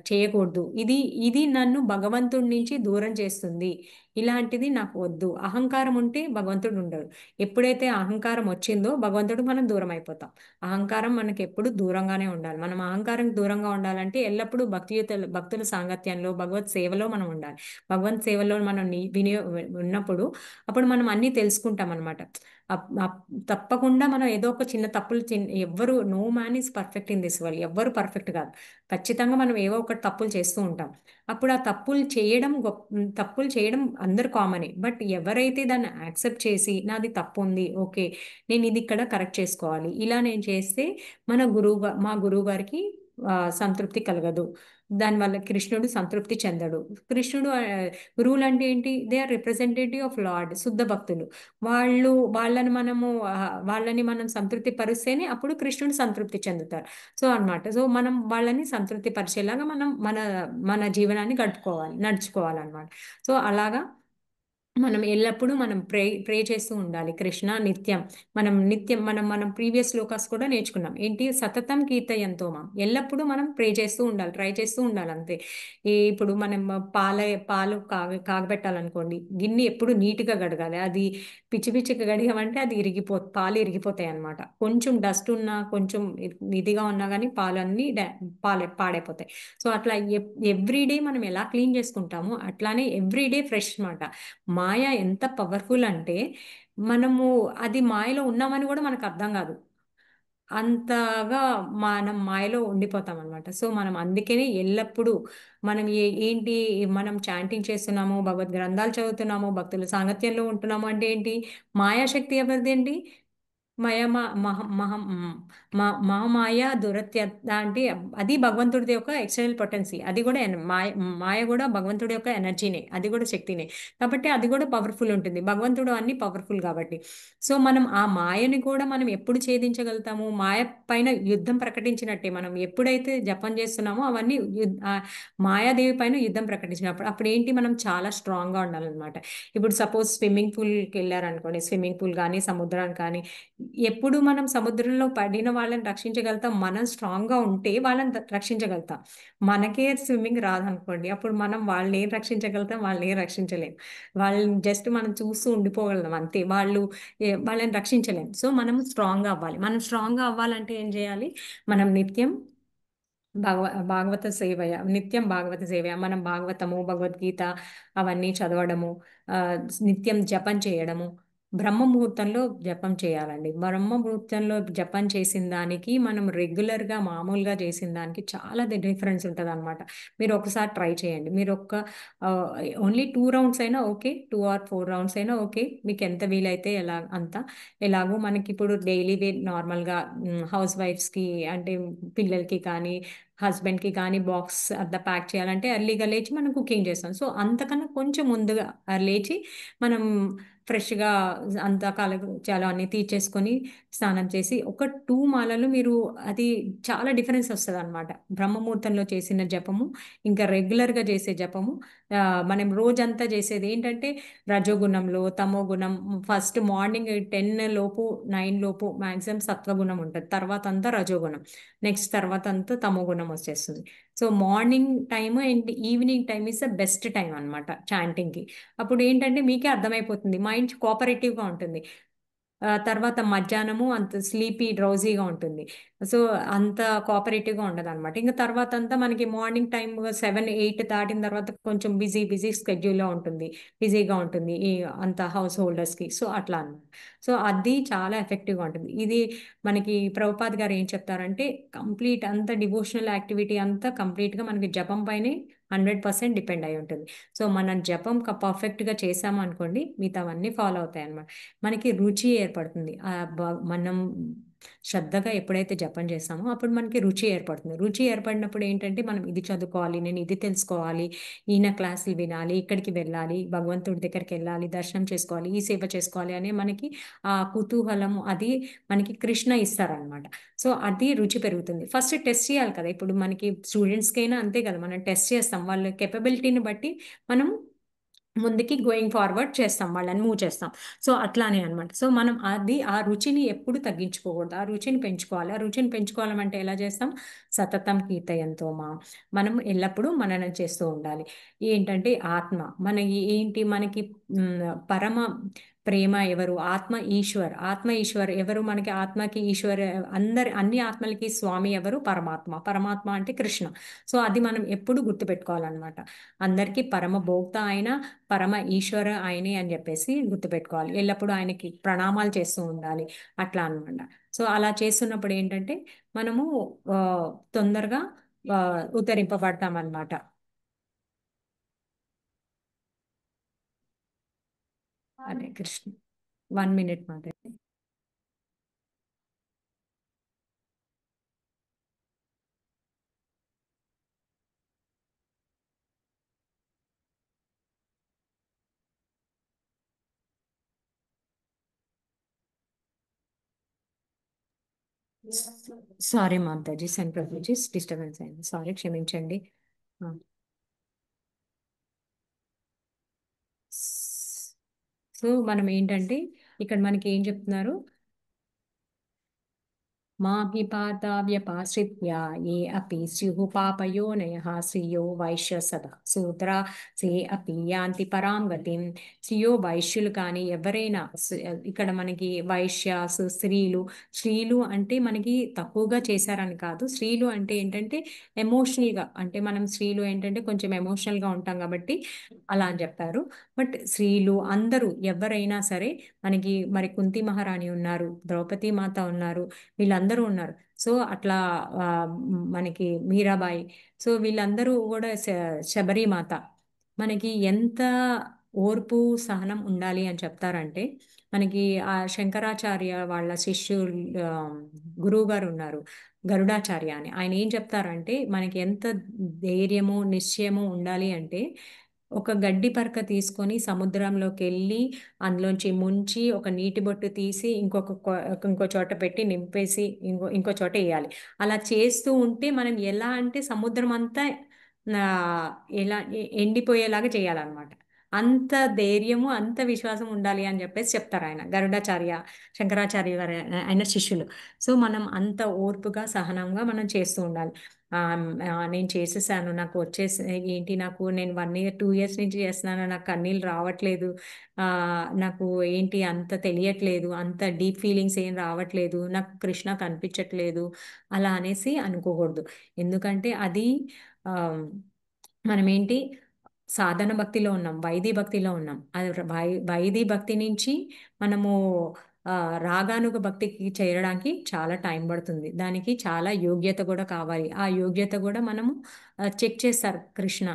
చేయకూడదు, ఇది నన్ను భగవంతుడి నుంచి దూరం చేస్తుంది, ఇలాంటిది నాకు వద్దు. అహంకారం ఉంటే భగవంతుడు ఉండడు. ఎప్పుడైతే అహంకారం వచ్చిందో భగవంతుడు మనం దూరం అయిపోతాం. అహంకారం మనకి ఎప్పుడు దూరంగానే ఉండాలి. మనం అహంకారం దూరంగా ఉండాలంటే ఎల్లప్పుడూ భక్తుల సాంగత్యంలో భగవత్ సేవలో మనం ఉండాలి. భగవత్ సేవలో మనం ఉన్నప్పుడు అప్పుడు మనం అన్నీ తెలుసుకుంటాం అనమాట. తప్పకుండా మనం ఏదో ఒక చిన్న తప్పులు ఎవ్వరు no man is perfect in this world. ఎవ్వరు పర్ఫెక్ట్ కాదు. ఖచ్చితంగా మనం ఏవో ఒకటి తప్పులు చేస్తూ ఉంటాం. అప్పుడు ఆ తప్పులు చేయడం అందరు కామనే. బట్ ఎవరైతే దాన్ని యాక్సెప్ట్ చేసి నాది తప్పు ఉంది, ఓకే నేను ఇది ఇక్కడ కరెక్ట్ చేసుకోవాలి, ఇలా నేను చేస్తే మా గురువు గారికి సంతృప్తి కలగదు, దానివల్ల కృష్ణుడు సంతృప్తి చెందడు. గురువులు అంటే ఏంటి? They are representative of lord. శుద్ధ భక్తులు. వాళ్ళని మనం సంతృప్తి పరిస్తేనే అప్పుడు కృష్ణుడు సంతృప్తి చెందుతారు. సో అన్నమాట. సో మనం వాళ్ళని సంతృప్తి పరిచేలాగా మనం మన జీవనాన్ని నడుచుకోవాలన్నమాట. సో అలాగా మనం ఎల్లప్పుడూ మనం ప్రే చేస్తూ ఉండాలి. కృష్ణ నిత్యం మనం ప్రీవియస్ శ్లోకాస్ కూడా నేర్చుకున్నాం. ఏంటి? సతతం కీర్తయంతో మాం. ఎల్లప్పుడూ మనం ప్రే చేస్తూ ఉండాలి, ట్రై చేస్తూ ఉండాలి అంతే. ఇప్పుడు మనం పాలు కాగబెట్టాలనుకోండి, గిన్నె ఎప్పుడు నీట్గా గడగాలి. అది పిచ్చిగా గడిగామంటే అది పాలు ఇరిగిపోతాయి అనమాట. కొంచెం డస్ట్ ఉన్నా కొంచెం ఇదిగా ఉన్నా కానీ పాలన్నీ పాడైపోతాయి. సో అట్లా ఎవ్రీడే మనం ఎలా క్లీన్ చేసుకుంటామో అట్లానే ఎవ్రీడే ఫ్రెష్ అనమాట. మాయ ఎంత పవర్ఫుల్ అంటే మనము అది మాయలో ఉన్నామని కూడా మనకు అర్థం కాదు. అంతగా మనం మాయలో ఉండిపోతాం అనమాట. సో మనం అందుకనే ఎల్లప్పుడూ మనం ఏంటి మనం చాంటింగ్ చేస్తున్నాము, భగవద్ గ్రంథాలు చదువుతున్నాము, భక్తుల సాంగత్యంలో ఉంటున్నాము అంటే ఏంటి? మాయాశక్తి ఎవరిదేంటి? మయ మహమాయ దురత్యత అంటే అది భగవంతుడిది యొక్క ఎక్స్టర్నల్ పొటెన్సీ. అది కూడా మాయ మాయ కూడా భగవంతుడి యొక్క ఎనర్జీనే, అది కూడా శక్తినే. కాబట్టి అది కూడా పవర్ఫుల్ ఉంటుంది. భగవంతుడు అన్ని పవర్ఫుల్ కాబట్టి. సో మనం ఆ మాయని కూడా మనం ఎప్పుడు ఛేదించగలుగుతాము? మాయ పైన యుద్ధం ప్రకటించినట్టే. మనం ఎప్పుడైతే జపం చేస్తున్నామో అవన్నీ మాయాదేవి పైన యుద్ధం ప్రకటించినప్పుడు అప్పుడు ఏంటి? మనం చాలా స్ట్రాంగ్గా ఉండాలన్నమాట. ఇప్పుడు సపోజ్ స్విమ్మింగ్ పూల్కి వెళ్ళారనుకోండి, స్విమ్మింగ్ పూల్ కానీ సముద్రానికి కానీ, ఎప్పుడు మనం సముద్రంలో పడిన వాళ్ళని రక్షించగలుగుతాం మనం స్ట్రాంగ్గా ఉంటే వాళ్ళని రక్షించగలుగుతాం. మనకే స్విమ్మింగ్ రాదనుకోండి, అప్పుడు మనం వాళ్ళని ఏం రక్షించగలుగుతాం? వాళ్ళని ఏం రక్షించలేం. వాళ్ళని జస్ట్ మనం చూస్తూ ఉండిపోగలం అంతే. వాళ్ళని రక్షించలేం. సో మనం స్ట్రాంగ్గా అవ్వాలి. మనం స్ట్రాంగ్గా అవ్వాలంటే ఏం చేయాలి? మనం నిత్యం భాగవత సేవయ, నిత్యం భాగవత సేవయ, మనం భాగవతము, భగవద్గీత అవన్నీ చదవడము, ఆ, నిత్యం జపం చేయడము. బ్రహ్మ ముహూర్తంలో జపం చేయాలండి. బ్రహ్మ ముహూర్తంలో జపం చేసిన దానికి మనం రెగ్యులర్గా మామూలుగా చేసిన దానికి చాలా డిఫరెన్స్ ఉంటుంది అనమాట. మీరు ఒకసారి ట్రై చేయండి. మీరు ఓన్లీ 2 రౌండ్స్ అయినా ఓకే, 2 or 4 రౌండ్స్ అయినా ఓకే, మీకు ఎంత వీలైతే అంత. ఎలాగో మనకి ఇప్పుడు డైలీ నార్మల్గా హౌస్ వైఫ్స్కి అంటే పిల్లలకి కానీ హస్బెండ్కి కానీ బాక్స్ అంతా ప్యాక్ చేయాలంటే ఎర్లీగా లేచి మనం కుకింగ్ చేస్తాం. సో అంతకన్నా కొంచెం ముందుగా లేచి మనం ఫ్రెష్గా అంతా చాలా అన్ని తీర్చేసుకొని స్నానం చేసి ఒక 2 మాలలు మీరు అది చాలా డిఫరెన్స్ వస్తుంది అనమాట. బ్రహ్మముహూర్తంలో చేసిన జపము ఇంకా రెగ్యులర్గా చేసే జపము. మనం రోజంతా చేసేది ఏంటంటే రజోగుణంలో తమో గుణం. ఫస్ట్ మార్నింగ్ 10 లోపు 9 లోపు మ్యాక్సిమం సత్వగుణం ఉంటుంది, తర్వాత అంతా రజోగుణం, నెక్స్ట్ తర్వాత అంతా తమో గుణం వచ్చేస్తుంది. So morning time and evening time is the best time అనమాట చాంటింగ్కి. అప్పుడు ఏంటంటే మీకే అర్థమైపోతుంది, మైండ్ కోఆపరేటివ్గా ఉంటుంది. తర్వాత మధ్యాహ్నము అంత స్లీపీ డ్రౌజీగా ఉంటుంది. సో అంత కోఆపరేటివ్గా ఉండదు అనమాట. ఇంకా తర్వాత అంతా మనకి మార్నింగ్ టైం 7-8 దాటిన తర్వాత కొంచెం బిజీ స్కెడ్యూల్లో ఉంటుంది, బిజీగా ఉంటుంది ఈ అంత హౌస్ హోల్డర్స్కి. సో అట్లా అనమాట. సో అది చాలా ఎఫెక్టివ్గా ఉంటుంది. ఇది మనకి ప్రభుపాద్ గారు ఏం చెప్తారంటే కంప్లీట్ అంత డివోషనల్ యాక్టివిటీ అంతా కంప్లీట్గా మనకి జపం పైనే 100% డిపెండ్ అయి ఉంటుంది. సో మనం జపం పర్ఫెక్ట్గా చేసాము అనుకోండి, మిగతావన్నీ ఫాలో అవుతాయి అన్నమాట. మనకి రుచి ఏర్పడుతుంది. మనం శ్రద్ధగా ఎప్పుడైతే జపం చేస్తామో అప్పుడు మనకి రుచి ఏర్పడుతుంది. రుచి ఏర్పడినప్పుడు ఏంటంటే మనం ఇది చదువుకోవాలి, నేను ఇది తెలుసుకోవాలి, ఈయన క్లాసులు వినాలి, ఇక్కడికి వెళ్ళాలి, భగవంతుడి దగ్గరికి వెళ్ళాలి, దర్శనం చేసుకోవాలి, ఈ సేవ చేసుకోవాలి అనే మనకి ఆ కుతూహలం అది మనకి కృష్ణ ఇస్తారనమాట. సో అది రుచి పెరుగుతుంది. ఫస్ట్ టెస్ట్ చేయాలి కదా. ఇప్పుడు మనకి స్టూడెంట్స్కైనా అంతే కదా, మనం టెస్ట్ చేస్తాం వాళ్ళ కెపబిలిటీని బట్టి మనం ముందుకి గోయింగ్ ఫార్వర్డ్ చేస్తాం, వాళ్ళని మూవ్ చేస్తాం. సో అట్లానే అనమాట. సో మనం ఆ రుచిని ఎప్పుడు తగ్గించుకోకూడదు, ఆ రుచిని పెంచుకోవాలి. ఆ రుచిని పెంచుకోవాలంటే ఎలా చేస్తాం? సతతం కీర్తయంతో మనం ఎల్లప్పుడూ మననం చేస్తూ ఉండాలి. ఏంటంటే ఆత్మ మన ఏంటి మనకి పరమ ప్రేమ ఎవరు? ఆత్మ ఈశ్వర్ ఎవరు? మనకి ఆత్మకి ఈశ్వర్ అన్ని ఆత్మలకి స్వామి ఎవరు? పరమాత్మ. పరమాత్మ అంటే కృష్ణ. సో అది మనం ఎప్పుడు గుర్తుపెట్టుకోవాలన్నమాట. అందరికీ పరమ భోక్త ఆయన, పరమ ఈశ్వర ఆయనే అని చెప్పేసి గుర్తుపెట్టుకోవాలి. ఎల్లప్పుడూ ఆయనకి ప్రణామాలు చేస్తూ ఉండాలి, అట్లా అనమాట. సో అలా చేస్తున్నప్పుడు ఏంటంటే మనము తొందరగా ఉద్ధరింపబడతాం అన్నమాట. హరే కృష్ణ. 1 minute మాత్రమే. సారీ మాతాజీ, సెంట్ ప్రభుజీస్ డిస్టర్బెన్స్ అయింది, సారీ క్షమించండి. సో మనం ఏంటంటే ఇక్కడ మనకి ఏం చెప్తున్నారు? మాహిపాతావ్యపాశ్రిత్య ఏ అపి స్యుః పాపయోనయః శ్రియో వైశ్య సదా శూద్రా సే అపి యాంతి పరాం గతిం. స్త్రియో వైశ్యులు కానీ ఎవరైనా ఇక్కడ మనకి వైశ్యాసు స్త్రీలు అంటే మనకి తక్కువగా చేశారని కాదు. స్త్రీలు అంటే ఏంటంటే ఎమోషనల్గా, అంటే మనం స్త్రీలు ఏంటంటే కొంచెం ఎమోషనల్గా ఉంటాం కాబట్టి అలా అని చెప్పారు. బట్ స్త్రీలు అందరూ ఎవరైనా సరే, మనకి మరి కుంతి మహారాణి ఉన్నారు, ద్రౌపది మాత ఉన్నారు, వీళ్ళందరూ ఉన్నారు. సో అట్లా మనకి మీరాబాయి, సో వీళ్ళందరూ కూడా శబరి మాత, మనకి ఎంత ఓర్పు సహనం ఉండాలి అని చెప్తారంటే, మనకి ఆ శంకరాచార్య వాళ్ళ శిష్యులు గురువు గారు ఉన్నారు గరుడాచార్య అని. ఆయన ఏం చెప్తారంటే మనకి ఎంత ధైర్యము నిశ్చయము ఉండాలి అంటే, ఒక గడ్డి పరక తీసుకొని సముద్రంలోకి వెళ్ళి అందులోంచి ముంచి ఒక నీటి బొట్టు తీసి ఇంకో చోట పెట్టి నింపేసి ఇంకో చోట వేయాలి. అలా చేస్తూ ఉంటే మనం ఎలా అంటే సముద్రం అంతా ఎలా ఎండిపోయేలాగా చేయాలన్నమాట. అంత ధైర్యము అంత విశ్వాసం ఉండాలి అని చెప్పేసి చెప్తారు ఆయన గరుడాచార్య, శంకరాచార్య గారు ఆయన శిష్యులు. సో మనం అంత ఓర్పుగా సహనంగా మనం చేస్తూ ఉండాలి. నేను చేసేసాను, నాకు వచ్చేసి ఏంటి, నేను 1 year 2 years నుంచి చేస్తున్నాను, నాకు కన్నీళ్ళు రావట్లేదు, నాకు ఏంటి అంత తెలియట్లేదు, అంత డీప్ ఫీలింగ్స్ ఏం రావట్లేదు, నాకు కృష్ణ కనిపించట్లేదు అలా అనేసి అనుకోకూడదు. ఎందుకంటే అది మనం ఏంటి సాధన భక్తిలో ఉన్నాం, వైదీ భక్తిలో ఉన్నాం. అది వైదీ భక్తి నుంచి మనము రాగానుగ భక్తికి చేరడానికి చాలా టైం పడుతుంది. దానికి చాలా యోగ్యత కూడా కావాలి. ఆ యోగ్యత కూడా మనము చెక్ చేస్తారు కృష్ణ.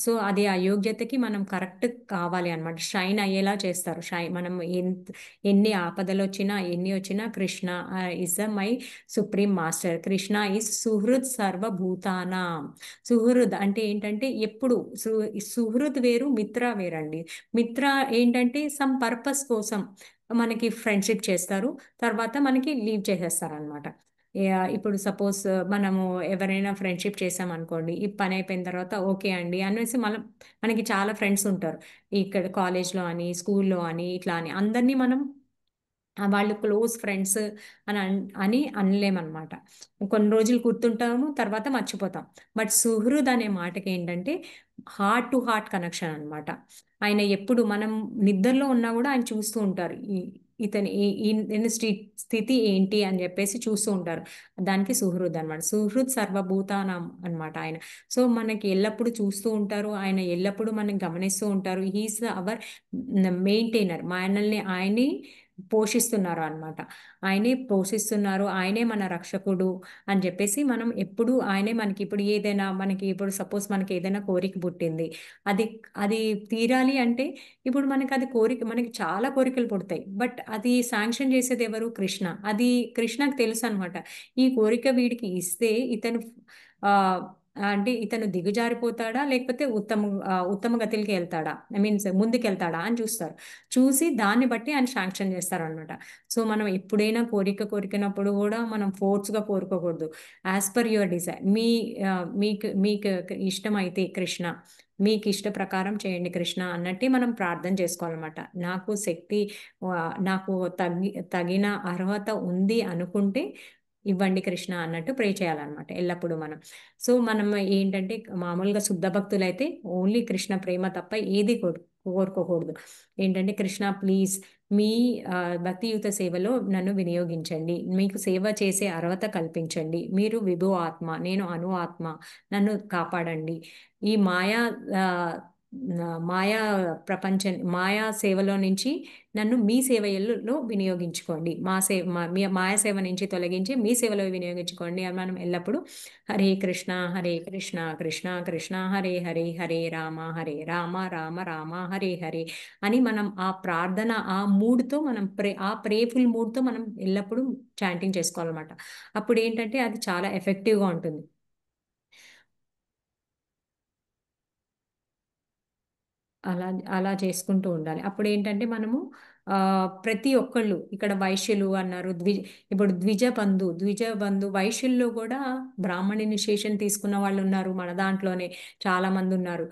సో అది ఆ యోగ్యతకి మనం కరెక్ట్ కావాలి అనమాట. షైన్ అయ్యేలా చేస్తారు. మనం ఎన్ని ఆపదలు వచ్చినా ఎన్ని వచ్చినా Krishna is my supreme master. Krishna is సుహృద్ సర్వభూతానాం. సుహృద్ అంటే ఏంటంటే ఎప్పుడు సుహృద్ వేరు, మిత్ర వేరండి. మిత్ర ఏంటంటే సమ్ పర్పస్ కోసం మనకి ఫ్రెండ్షిప్ చేస్తారు, తర్వాత మనకి లీవ్ చేసేస్తారు అనమాట. ఇప్పుడు సపోజ్ మనము ఎవరైనా ఫ్రెండ్షిప్ చేసామనుకోండి, ఈ పని అయిపోయిన తర్వాత ఓకే అండి అనేసి మనకి చాలా ఫ్రెండ్స్ ఉంటారు ఇక్కడ కాలేజ్లో అని స్కూల్లో అని ఇట్లా అని. అందరినీ మనం వాళ్ళు క్లోజ్ ఫ్రెండ్స్ అని అనలేమన్నమాట. కొన్ని రోజులు గుర్తుంటాము, తర్వాత మర్చిపోతాం. బట్ సుహృద్ అనే మాటకి ఏంటంటే హార్ట్ టు హార్ట్ కనెక్షన్ అనమాట. ఆయన ఎప్పుడు మనం నిద్రలో ఉన్నా కూడా ఆయన చూస్తూ ఉంటారు, ఇతని స్థితి ఏంటి అని చెప్పేసి చూస్తూ ఉంటారు. దానికి సుహృద్ అనమాట. సుహృద్ సర్వభూతానం అనమాట ఆయన. సో మనకి ఎల్లప్పుడూ చూస్తూ ఉంటారు, ఆయన ఎల్లప్పుడూ మనకి గమనిస్తూ ఉంటారు. He's hour maintainer. మనల్ని ఆయనే పోషిస్తున్నారు అనమాట. ఆయనే పోషిస్తున్నారు, ఆయనే మన రక్షకుడు అని చెప్పేసి మనం ఎప్పుడు ఆయనే మనకి ఇప్పుడు ఏదైనా మనకి ఇప్పుడు సపోజ్ మనకి ఏదైనా కోరిక పుట్టింది, అది తీరాలి అంటే ఇప్పుడు మనకి అది కోరిక, మనకి చాలా కోరికలు పుడతాయి, బట్ అది శాంక్షన్ చేసేది ఎవరు? కృష్ణ. అది కృష్ణకు తెలుసు అనమాట. ఈ కోరిక వీడికి ఇస్తే అంటే ఇతను దిగుజారిపోతాడా లేకపోతే ఉత్తమ గతికి వెళ్తాడా, మీన్స్ ముందుకెళ్తాడా అని చూస్తారు. చూసి దాన్ని బట్టి ఆయన శాంక్షన్ చేస్తారనమాట. సో మనం ఎప్పుడైనా కోరికినప్పుడు కూడా మనం ఫోర్స్గా కోరుకోకూడదు. As per your desire. మీకు ఇష్టమైతే కృష్ణ, మీకు ఇష్ట ప్రకారం చేయండి కృష్ణ అన్నట్టే మనం ప్రార్థన చేసుకోవాలన్నమాట. నాకు తగిన అర్హత ఉంది అనుకుంటే ఇవ్వండి కృష్ణ అన్నట్టు ప్రే చేయాలన్నమాట ఎల్లప్పుడూ మనం. సో మనం ఏంటంటే మామూలుగా శుద్ధ భక్తులైతే ఓన్లీ కృష్ణ ప్రేమ తప్ప ఏది కోరుకోకూడదు. ఏంటంటే కృష్ణ ప్లీజ్ మీ భక్తియుత సేవలో నన్ను వినియోగించండి, మీకు సేవ చేసే అర్హత కల్పించండి, మీరు విభు ఆత్మ, నేను అను ఆత్మ, నన్ను కాపాడండి, ఈ మాయా మాయా సేవలో నుంచి నన్ను మీ సేవలో వినియోగించుకోండి, మాయా సేవ నుంచి తొలగించి మీ సేవలో వినియోగించుకోండి అని మనం ఎల్లప్పుడూ హరే కృష్ణ కృష్ణ కృష్ణ హరే హరే, హరే రామ రామ రామ హరే హరే అని మనం ఆ ప్రార్థన ఆ మూడ్తో మనం ఆ ప్రేఫుల్ మూడ్తో మనం ఎల్లప్పుడూ చాంటింగ్ చేసుకోవాలన్నమాట. అప్పుడు ఏంటంటే అది చాలా ఎఫెక్టివ్గా ఉంటుంది. అలా చేసుకుంటూ ఉండాలి. అప్పుడు ఏంటంటే మనము ప్రతి ఒక్కళ్ళు ఇక్కడ వైశ్యులు అన్నారు, ఇప్పుడు ద్విజ బంధు వైశ్యుల్లో కూడా బ్రాహ్మణ ఇనిషియేషన్ తీసుకున్న వాళ్ళు ఉన్నారు, మన దాంట్లోనే చాలా మంది ఉన్నారు.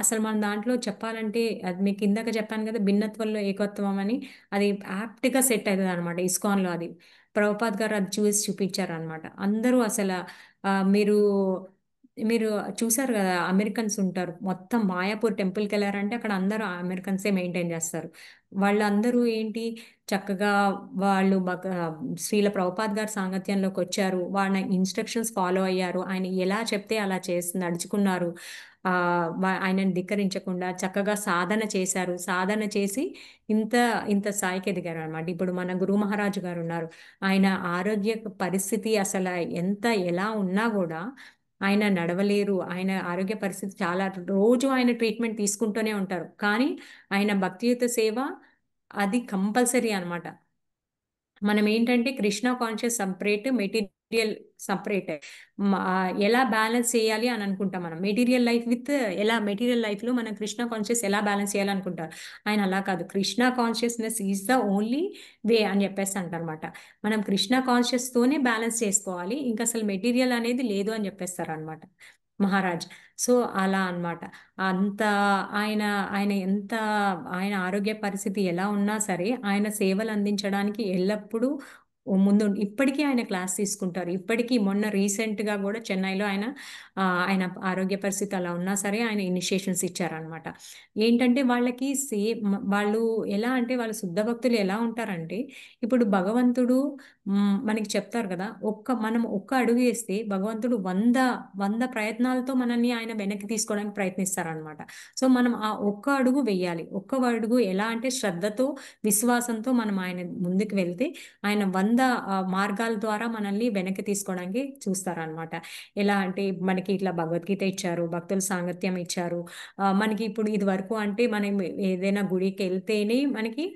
అసలు మన దాంట్లో చెప్పాలంటే అది మీకు ఇందాక చెప్పాను కదా, భిన్నత్వంలో ఏకత్వం అని, అది యాప్ట్గా సెట్ అవుతుంది అనమాట ఇస్కాన్లో. అది ప్రభుపాద్ గారు అది చూసి చూపించారనమాట. అందరూ అసలు మీరు మీరు చూసారు కదా, అమెరికన్స్ ఉంటారు మొత్తం మాయాపూర్ టెంపుల్కి వెళ్ళారంటే అక్కడ అందరూ అమెరికన్సే మెయింటైన్ చేస్తారు. వాళ్ళందరూ ఏంటి చక్కగా వాళ్ళు శ్రీల ప్రభుపాద్ గారి సాంగత్యంలోకి వచ్చారు, వాళ్ళ ఇన్స్ట్రక్షన్స్ ఫాలో అయ్యారు, ఆయన ఎలా చెప్తే అలా చేసి నడుచుకున్నారు. ఆయనను ధిక్కరించకుండా చక్కగా సాధన చేశారు, సాధన చేసి ఇంత ఇంత స్థాయికి ఎదిగారు అనమాట. ఇప్పుడు మన గురు మహారాజు గారు ఉన్నారు, ఆయన ఆరోగ్య పరిస్థితి అసలు ఎంత ఎలా ఉన్నా కూడా ఆయన నడవలేరు. ఆయన ఆరోగ్య పరిస్థితి చాలా, రోజు ఆయన ట్రీట్మెంట్ తీసుకుంటూనే ఉంటారు, కానీ ఆయన భక్తియుత సేవ అది కంపల్సరీ అనమాట. మనం ఏంటంటే Krishna conscious separate, material separate. ఎలా బ్యాలెన్స్ చేయాలి అని అనుకుంటాం మనం, మెటీరియల్ లైఫ్ విత్ ఎలా మెటీరియల్ లైఫ్లో మనం కృష్ణ కాన్షియస్ ఎలా బ్యాలెన్స్ చేయాలి అనుకుంటారు. ఆయన అలా కాదు, Krishna consciousness is the only way అని చెప్పేసి అంటారనమాట. మనం కృష్ణ కాన్షియస్తోనే బ్యాలెన్స్ చేసుకోవాలి, ఇంకా అసలు మెటీరియల్ అనేది లేదు అని చెప్పేస్తారు అనమాట మహారాజ్. సో అలా అన్నమాట. అంత ఆయన ఆయన ఎంత ఆయన ఆరోగ్య పరిస్థితి ఎలా ఉన్నా సరే ఆయన సేవలు అందించడానికి ఎల్లప్పుడూ ముందు ఇప్పటికీ ఆయన క్లాస్ తీసుకుంటారు. ఇప్పటికీ మొన్న రీసెంట్గా కూడా చెన్నైలో ఆయన ఆరోగ్య పరిస్థితి అలా ఉన్నా సరే ఆయన ఇనిషియేషన్స్ ఇచ్చారనమాట. ఏంటంటే వాళ్ళకి వాళ్ళు ఎలా అంటే వాళ్ళ శుద్ధ భక్తులు ఎలా ఉంటారంటే, ఇప్పుడు భగవంతుడు మనకి చెప్తారు కదా, మనం ఒక్క అడుగు వేస్తే భగవంతుడు వంద ప్రయత్నాలతో మనల్ని ఆయన వెనక్కి తీసుకోవడానికి ప్రయత్నిస్తారనమాట. సో మనం ఆ ఒక్క అడుగు వెయ్యాలి. ఒక్క అడుగు ఎలా అంటే శ్రద్ధతో, విశ్వాసంతో మనం ఆయన ముందుకు వెళ్తే ఆయన 100 మార్గాల ద్వారా మనల్ని వెనక్కి తీసుకోవడానికి చూస్తారనమాట. ఎలా అంటే మనకి ఇట్లా భగవద్గీత ఇచ్చారు, భక్తుల సాంగత్యం ఇచ్చారు. మనకి ఇప్పుడు ఇది వరకు అంటే మనం ఏదైనా గుడికి వెళ్తేనే మనకి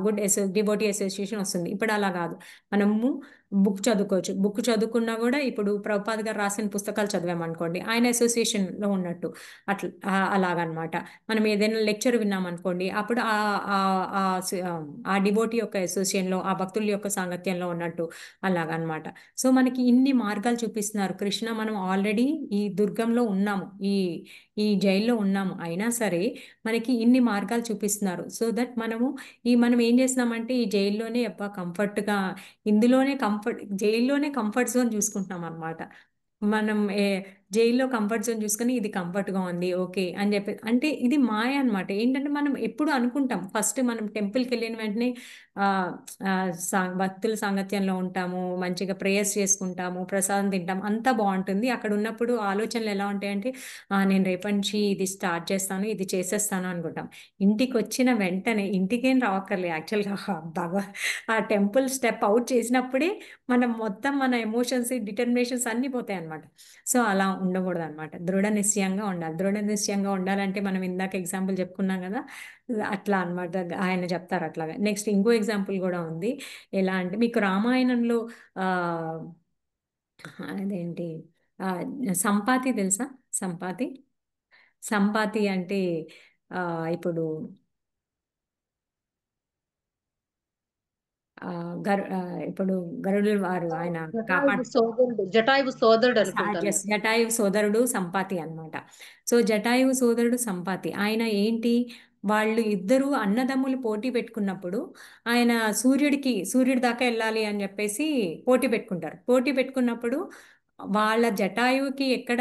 గుడ్ డివోటీ అసోసియేషన్ వస్తుంది. ఇప్పుడు అలా కాదు, మనము బుక్ చదువుకోవచ్చు. బుక్ చదువుకున్నా కూడా ఇప్పుడు ప్రభుపాద్ గారు రాసిన పుస్తకాలు చదివామనుకోండి, ఆయన అసోసియేషన్లో ఉన్నట్టు అట్లా అలాగనమాట. మనం ఏదైనా లెక్చర్ విన్నామనుకోండి, అప్పుడు ఆ డివోటీ యొక్క అసోసియేషన్లో, ఆ భక్తుల యొక్క సాంగత్యంలో ఉన్నట్టు అలాగనమాట. సో మనకి ఇన్ని మార్గాలు చూపిస్తున్నారు కృష్ణ. మనం ఆల్రెడీ ఈ దుర్గంలో ఉన్నాము, ఈ జైల్లో ఉన్నాము, అయినా సరే మనకి ఇన్ని మార్గాలు చూపిస్తున్నారు. సో దట్ మనం ఏం చేస్తున్నామంటే ఈ జైల్లోనే కంఫర్ట్గా, జైల్లోనే కంఫర్ట్ జోన్ చూసుకుంటున్నాం అనమాట. మనం జైల్లో కంఫర్ట్ జోన్ చూసుకొని ఇది కంఫర్ట్గా ఉంది ఓకే అని చెప్పి, అంటే ఇది మాయ అనమాట. ఏంటంటే మనం ఎప్పుడు అనుకుంటాం, ఫస్ట్ మనం టెంపుల్కి వెళ్ళిన వెంటనే భక్తుల సాంగత్యంలో ఉంటాము, మంచిగా ప్రేయర్స్ చేసుకుంటాము, ప్రసాదం తింటాం, అంతా బాగుంటుంది. అక్కడ ఉన్నప్పుడు ఆలోచనలు ఎలా ఉంటాయంటే నేను రేపటి నుంచి ఇది స్టార్ట్ చేస్తాను, ఇది చేసేస్తాను అనుకుంటాం. ఇంటికి వచ్చిన వెంటనే, ఇంటికేం రావక్కర్లే యాక్చువల్గా, ఆ టెంపుల్ స్టెప్ అవుట్ చేసినప్పుడే మనం మొత్తం మన ఎమోషన్స్, డిటర్మినేషన్స్ అన్నీ పోతాయి అనమాట. సో అలా ఉండకూడదు అనమాట, దృఢ నిశ్చయంగా ఉండాలి. దృఢ నిశ్చయంగా ఉండాలంటే మనం ఇందాక ఎగ్జాంపుల్ చెప్పుకున్నాం కదా, అట్లా అనమాట. ఆయన చెప్తారు అట్లాగా. నెక్స్ట్ ఇంకో ఎగ్జాంపుల్ కూడా ఉంది. ఎలా అంటే మీకు రామాయణంలో అదేంటి సంపాతి తెలుసా? సంపాతి అంటే ఇప్పుడు ఇప్పుడు గరుడు వారు ఆయన జటాయువు సోదరుడు అనుకుంటాను. జటాయువు సోదరుడు సంపాతి అన్నమాట. సో జటాయువు సోదరుడు సంపాతి ఆయన ఏంటి, వాళ్ళు ఇద్దరు అన్నదమ్ములు పోటీ పెట్టుకున్నప్పుడు ఆయన సూర్యుడి దాకా వెళ్ళాలి అని చెప్పేసి పోటీ పెట్టుకుంటారు. పోటీ పెట్టుకున్నప్పుడు వాళ్ళ జటాయువుకి ఎక్కడ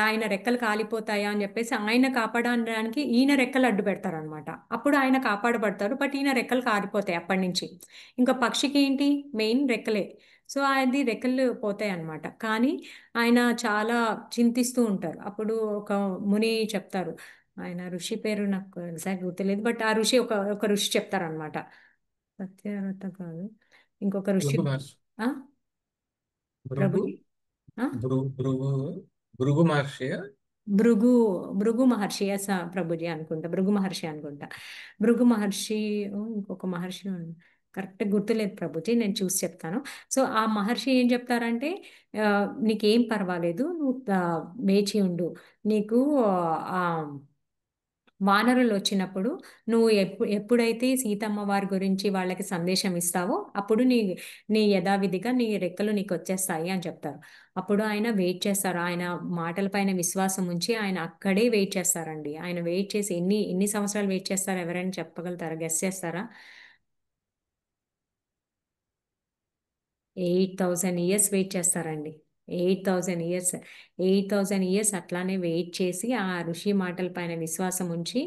ఆయన రెక్కలు కాలిపోతాయా అని చెప్పేసి ఆయన కాపాడడానికి ఈయన రెక్కలు అడ్డు పెడతారనమాట. అప్పుడు ఆయన కాపాడబడతారు, బట్ ఈయన రెక్కలు కారిపోతాయి అప్పటి నుంచి. ఇంకా పక్షికి ఏంటి, మెయిన్ రెక్కలే. సో అది రెక్కలు పోతాయి అన్నమాట. కానీ ఆయన చాలా చింతిస్తూ ఉంటారు. అప్పుడు ఒక ముని చెప్తారు, ఆయన ఋషి పేరు నాకు ఎగ్జాక్ట్ గుర్తులేదు, బట్ ఆ ఋషి ఒక ఋషి చెప్తారనమాట. సత్యవ్రత కాదు, ఇంకొక ఋషి. ప్రభుజీ భృగు మహర్షి, భృగు మహర్షి ప్రభుజీ అనుకుంటా, భృగు మహర్షి అనుకుంటా. భృగు మహర్షి ఇంకొక మహర్షి కరెక్ట్ గుర్తులేదు ప్రభుజీ, నేను చూసి చెప్తాను. సో ఆ మహర్షి ఏం చెప్తారంటే, నీకేం పర్వాలేదు, నువ్వు వేచి ఉండు, నీకు వానరులు వచ్చినప్పుడు నువ్వు ఎప్పుడైతే సీతమ్మ వారి గురించి వాళ్ళకి సందేశం ఇస్తావో అప్పుడు నీ యథావిధిగా నీ రెక్కలు నీకు వచ్చేస్తాయి అని చెప్తారు. అప్పుడు ఆయన వెయిట్ చేస్తారు. ఆయన మాటల పైన విశ్వాసం ఉంచి ఆయన అక్కడే వెయిట్ చేస్తారండి. ఆయన వెయిట్ చేసి ఎన్ని సంవత్సరాలు వెయిట్ చేస్తారో ఎవరైనా చెప్పగలుగుతారా? గెస్ చేస్తారా? 8,000 ఇయర్స్ వెయిట్ చేస్తారండి. 8,000 ఇయర్స్ 8,000 ఇయర్స్ అట్లానే వెయిట్ చేసి ఆ ఋషి మాటల పైన విశ్వాసం ఉంచి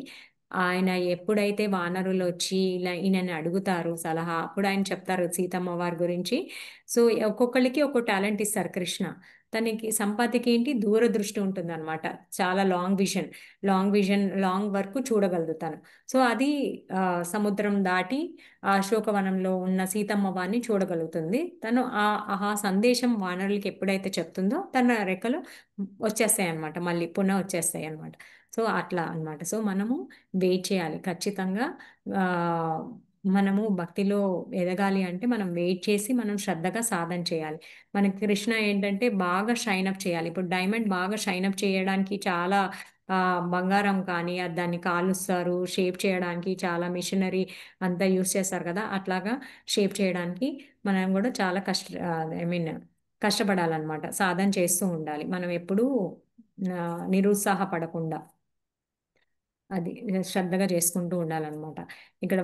ఆయన ఎప్పుడైతే వానరులు వచ్చి ఇలా ఈయనని అడుగుతారు సలహా, అప్పుడు ఆయన చెప్తారు సీతమ్మ వారి గురించి. సో ఒక్కొక్కరికి ఒక్కో టాలెంట్ ఇస్తారు కృష్ణ. తనకి సంపత్తికి ఏంటి దూరదృష్టి ఉంటుంది అనమాట. చాలా లాంగ్ వరకు చూడగలుగుతాను. సో అది సముద్రం దాటి ఆ అశోకవనంలో ఉన్న సీతమ్మ వారిని చూడగలుగుతుంది. తను ఆ సందేశం వానరులకి ఎప్పుడైతే చెప్తుందో తన రెక్కలు వచ్చేస్తాయి అనమాట, మళ్ళీ పునః వచ్చేస్తాయి అనమాట. సో అట్లా అన్నమాట. సో మనము వెయిట్ చేయాలి ఖచ్చితంగా. ఆ మనము భక్తిలో ఎదగాలి అంటే మనం వెయిట్ చేసి మనం శ్రద్ధగా సాధన చేయాలి. మనకి కృష్ణ ఏంటంటే బాగా షైన్ అప్ చేయాలి. ఇప్పుడు డైమండ్ బాగా షైన్ అప్ చేయడానికి చాలా బంగారం కానీ దాన్ని కాలుస్తారు, షేప్ చేయడానికి చాలా మిషనరీ అంతా యూస్ చేస్తారు కదా. అట్లాగా షేప్ చేయడానికి మనం కూడా చాలా కష్టపడాలన్నమాట. సాధన చేస్తూ ఉండాలి మనం ఎప్పుడూ నిరుత్సాహపడకుండా. అది శ్రద్ధగా చేసుకుంటూ ఉండాలన్నమాట. ఇక్కడ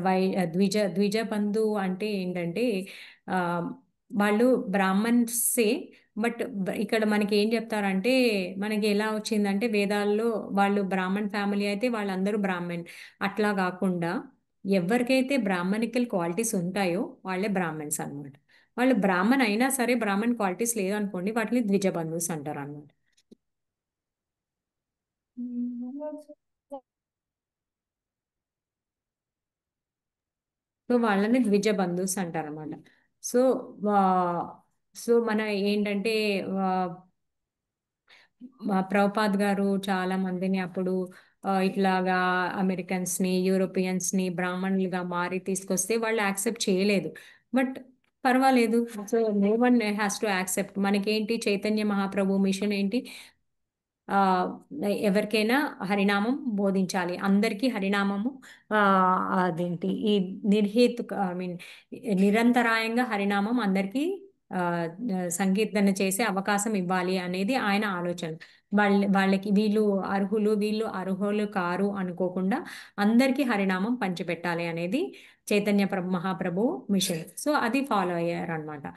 ద్విజ బంధు అంటే ఏంటంటే ఆ, వాళ్ళు బ్రాహ్మణ్సే. బట్ ఇక్కడ మనకి ఏం చెప్తారంటే మనకి ఎలా వచ్చిందంటే వేదాల్లో వాళ్ళు బ్రాహ్మణ్ ఫ్యామిలీ అయితే వాళ్ళందరూ బ్రాహ్మణ్ అట్లా కాకుండా ఎవరికైతే బ్రాహ్మణికల్ క్వాలిటీస్ ఉంటాయో వాళ్ళే బ్రాహ్మణ్స్ అన్నమాట. వాళ్ళు బ్రాహ్మణ్ అయినా సరే బ్రాహ్మణ్ క్వాలిటీస్ లేదనుకోండి వాటిని ద్విజ బంధుస్ అంటారు అన్నమాట. సో వాళ్ళని ద్విజ బంధుస్ అంటారు అనమాట. సో సో మన ఏంటంటే మా ప్రభుపాద్ గారు చాలా మందిని అప్పుడు ఇట్లాగా అమెరికన్స్ని యూరోపియన్స్ని బ్రాహ్మణులుగా మారి తీసుకొస్తే వాళ్ళు యాక్సెప్ట్ చేయలేదు. బట్ పర్వాలేదు. So no one has to accept. మనకేంటి చైతన్య మహాప్రభు మిషన్ ఏంటి? ఆ ఎవరికైనా హరినామం బోధించాలి. అందరికీ హరినామము అదేంటి ఈ నిర్హేతుక నిరంతరాయంగా హరినామం అందరికీ సంకీర్తన చేసే అవకాశం ఇవ్వాలి అనేది ఆయన ఆలోచన. వాళ్ళకి వీళ్ళు అర్హులు కారు అనుకోకుండా అందరికీ హరినామం పంచిపెట్టాలి అనేది చైతన్య మహాప్రభు మిషన్. సో అది ఫాలో అయ్యారు అనమాట.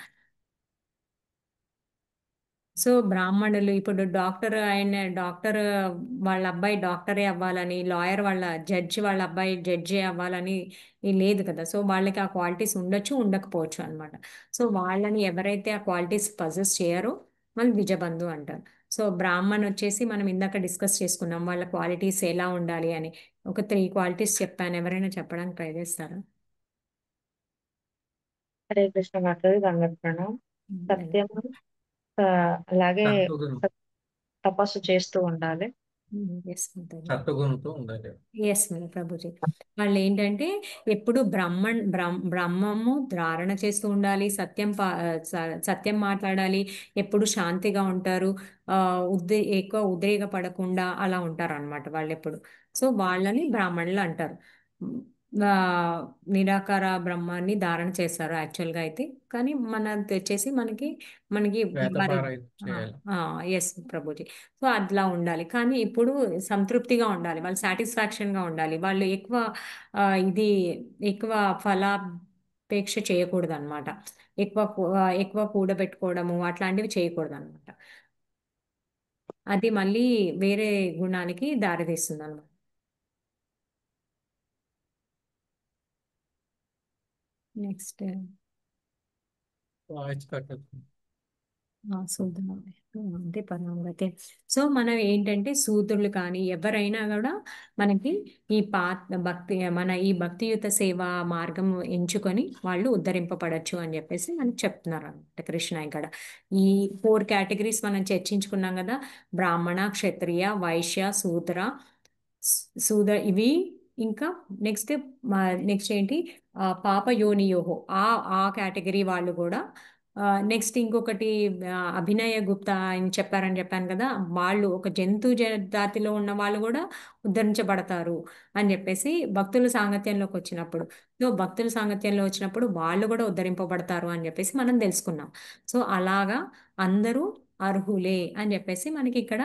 సో బ్రాహ్మణులు ఇప్పుడు డాక్టర్ వాళ్ళ అబ్బాయి డాక్టరే అవ్వాలని, లాయర్ జడ్జి వాళ్ళ అబ్బాయి జడ్జి అవ్వాలని లేదు కదా. సో వాళ్ళకి ఆ క్వాలిటీస్ ఉండొచ్చు ఉండకపోవచ్చు అనమాట. సో వాళ్ళని ఎవరైతే ఆ క్వాలిటీస్ పజెస్ చేయరో వాళ్ళు ద్విజబంధు అంటారు. సో బ్రాహ్మణ్ వచ్చేసి మనం ఇందాక డిస్కస్ చేసుకున్నాం వాళ్ళ క్వాలిటీస్ ఎలా ఉండాలి అని. ఒక 3 క్వాలిటీస్ చెప్పాను. ఎవరైనా చెప్పడానికి ట్రై చేస్తారా? హరే కృష్ణ మాతాజీ, దండవత్ ప్రణామం. సత్యము, అలాగే సత్వగుణం తపస్సు చేస్తూ ఉండాలి. సత్వగుణంతో ఉండాలి. Yes madam Prabhuji. వాళ్ళు ఏంటంటే ఎప్పుడు బ్రహ్మము ధారణ చేస్తూ ఉండాలి, సత్యం మాట్లాడాలి, ఎప్పుడు శాంతిగా ఉంటారు, ఎక్కువ ఉద్రేకపడకుండా అలా ఉంటారు అనమాట వాళ్ళు ఎప్పుడు. సో వాళ్ళని బ్రాహ్మణులు అంటారు. నిరాకార బ్రహ్మాన్ని ధారణ చేస్తారు యాక్చువల్గా అయితే. కానీ వచ్చేసి మనకి వేదపారాయణ చేయాలి. ఎస్ ప్రభుజీ. సో అట్లా ఉండాలి. కానీ ఇప్పుడు సంతృప్తిగా ఉండాలి, వాళ్ళు సాటిస్ఫాక్షన్గా ఉండాలి. వాళ్ళు ఎక్కువ ఫలాపేక్ష చేయకూడదు అనమాట. ఎక్కువ కూడబెట్టుకోవడము అట్లాంటివి చేయకూడదు అనమాట. అది మళ్ళీ వేరే గుణానికి దారితీస్తుంది అనమాట. నెక్స్ట్ వాయిస్ కట్టదు. అంటే పరమాగతి. సో మనం ఏంటంటే సూత్రులు కానీ ఎవరైనా కూడా మనకి ఈ భక్తియుత సేవా మార్గం ఎంచుకొని వాళ్ళు ఉద్ధరింపబడచ్చు అని చెప్పేసి మనకి చెప్తున్నారు అనమాట కృష్ణ. ఇక్కడ ఈ 4 కేటగిరీస్ మనం చర్చించుకున్నాం కదా. బ్రాహ్మణ, క్షత్రియ, వైశ్య, శూద్ర ఇవి. ఇంకా నెక్స్ట్ ఏంటి పాప యోనియోహో ఆ కేటగిరీ వాళ్ళు కూడా నెక్స్ట్ ఇంకొకటి అభినయ గుప్తా ఆయన చెప్పారని చెప్పాను కదా, వాళ్ళు ఒక జాతిలో ఉన్న వాళ్ళు కూడా ఉద్ధరించబడతారు అని చెప్పేసి భక్తుల సాంగత్యంలోకి వచ్చినప్పుడు, సో భక్తుల సాంగత్యంలో వచ్చినప్పుడు వాళ్ళు కూడా ఉద్ధరింపబడతారు అని చెప్పేసి మనం తెలుసుకున్నాం. సో అలాగా అందరూ అర్హులే అని చెప్పేసి మనకి ఇక్కడ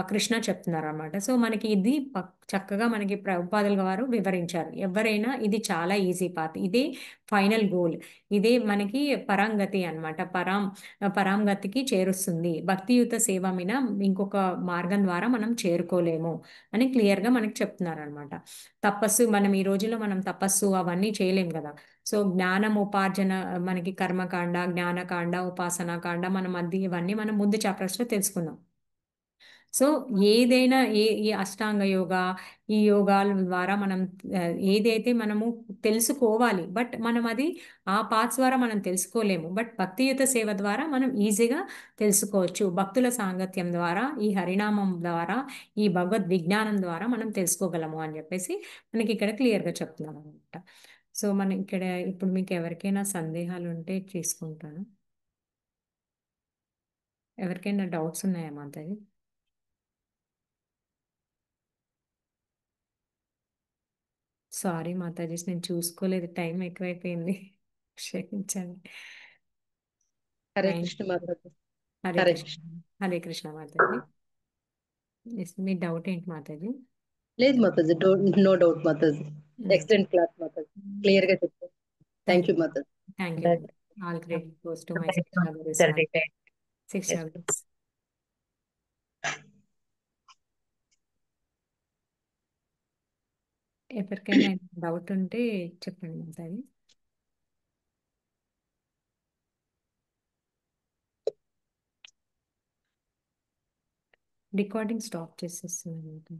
కృష్ణ చెప్తున్నారు అనమాట. సో మనకి ఇది చక్కగా మనకి ప్రభుపాదుల వారు వివరించారు. ఎవరైనా ఇది చాలా ఈజీ పాత్, ఇదే ఫైనల్ గోల్, ఇదే మనకి పరాంగతి అనమాట. పరాంగతికి చేరుస్తుంది. భక్తియుత సేవ మీద ఇంకొక మార్గం ద్వారా మనం చేరుకోలేము అని క్లియర్గా మనకి చెప్తున్నారు అనమాట. తపస్సు మనం ఈ రోజుల్లో మనం తపస్సు అవన్నీ చేయలేం కదా. సో జ్ఞానం ఉపార్జన, మనకి కర్మకాండ, జ్ఞానకాండ, ఉపాసనాకాండ, మనం అది ఇవన్నీ మనం ముందు చాప్టర్స్లో తెలుసుకున్నాం. సో ఏదైనా ఈ అష్టాంగ యోగా, ఈ యోగాల ద్వారా మనం ఏదైతే మనము తెలుసుకోవాలి, బట్ మనం అది ఆ పాత్స్ ద్వారా మనం తెలుసుకోలేము. బట్ భక్తియుత సేవ ద్వారా మనం ఈజీగా తెలుసుకోవచ్చు. భక్తుల సాంగత్యం ద్వారా, ఈ హరినామం ద్వారా, ఈ భగవద్ విజ్ఞానం ద్వారా మనం తెలుసుకోగలము అని చెప్పేసి మనకి ఇక్కడ క్లియర్గా చెప్తున్నాను అనమాట. సో మనం ఇక్కడ ఇప్పుడు మీకు ఎవరికైనా సందేహాలు ఉంటే తీసుకుంటాను. ఎవరికైనా డౌట్స్ ఉన్నాయా మాధవి? సారీ మాతాజీ, నేను చూసుకోలేదు, టైం ఎక్కువైపోయింది, క్షమించండి. Hare thank Krishna you. మాతాజీ. హరే హరే కృష్ణ. కృష్ణ. హరే కృష్ణ మాతాజీ. మీ డౌట్ ఏంటి మాతాజీ? లేదు మాతాజీ, నో డౌట్ మాతాజీ. ఎక్సలెంట్ క్లాస్ మాతాజీ, క్లియర్ గా చెప్పారు. థ్యాంక్ యూ మాతాజీ. Thank you. All credit goes to my శిక్షా గురుస్. శిక్షా గురుస్. ఎవరికైనా డౌట్ ఉంటే చెప్పండి మాతాజీ. రికార్డింగ్ స్టాప్ చేసేస్తున్నాను.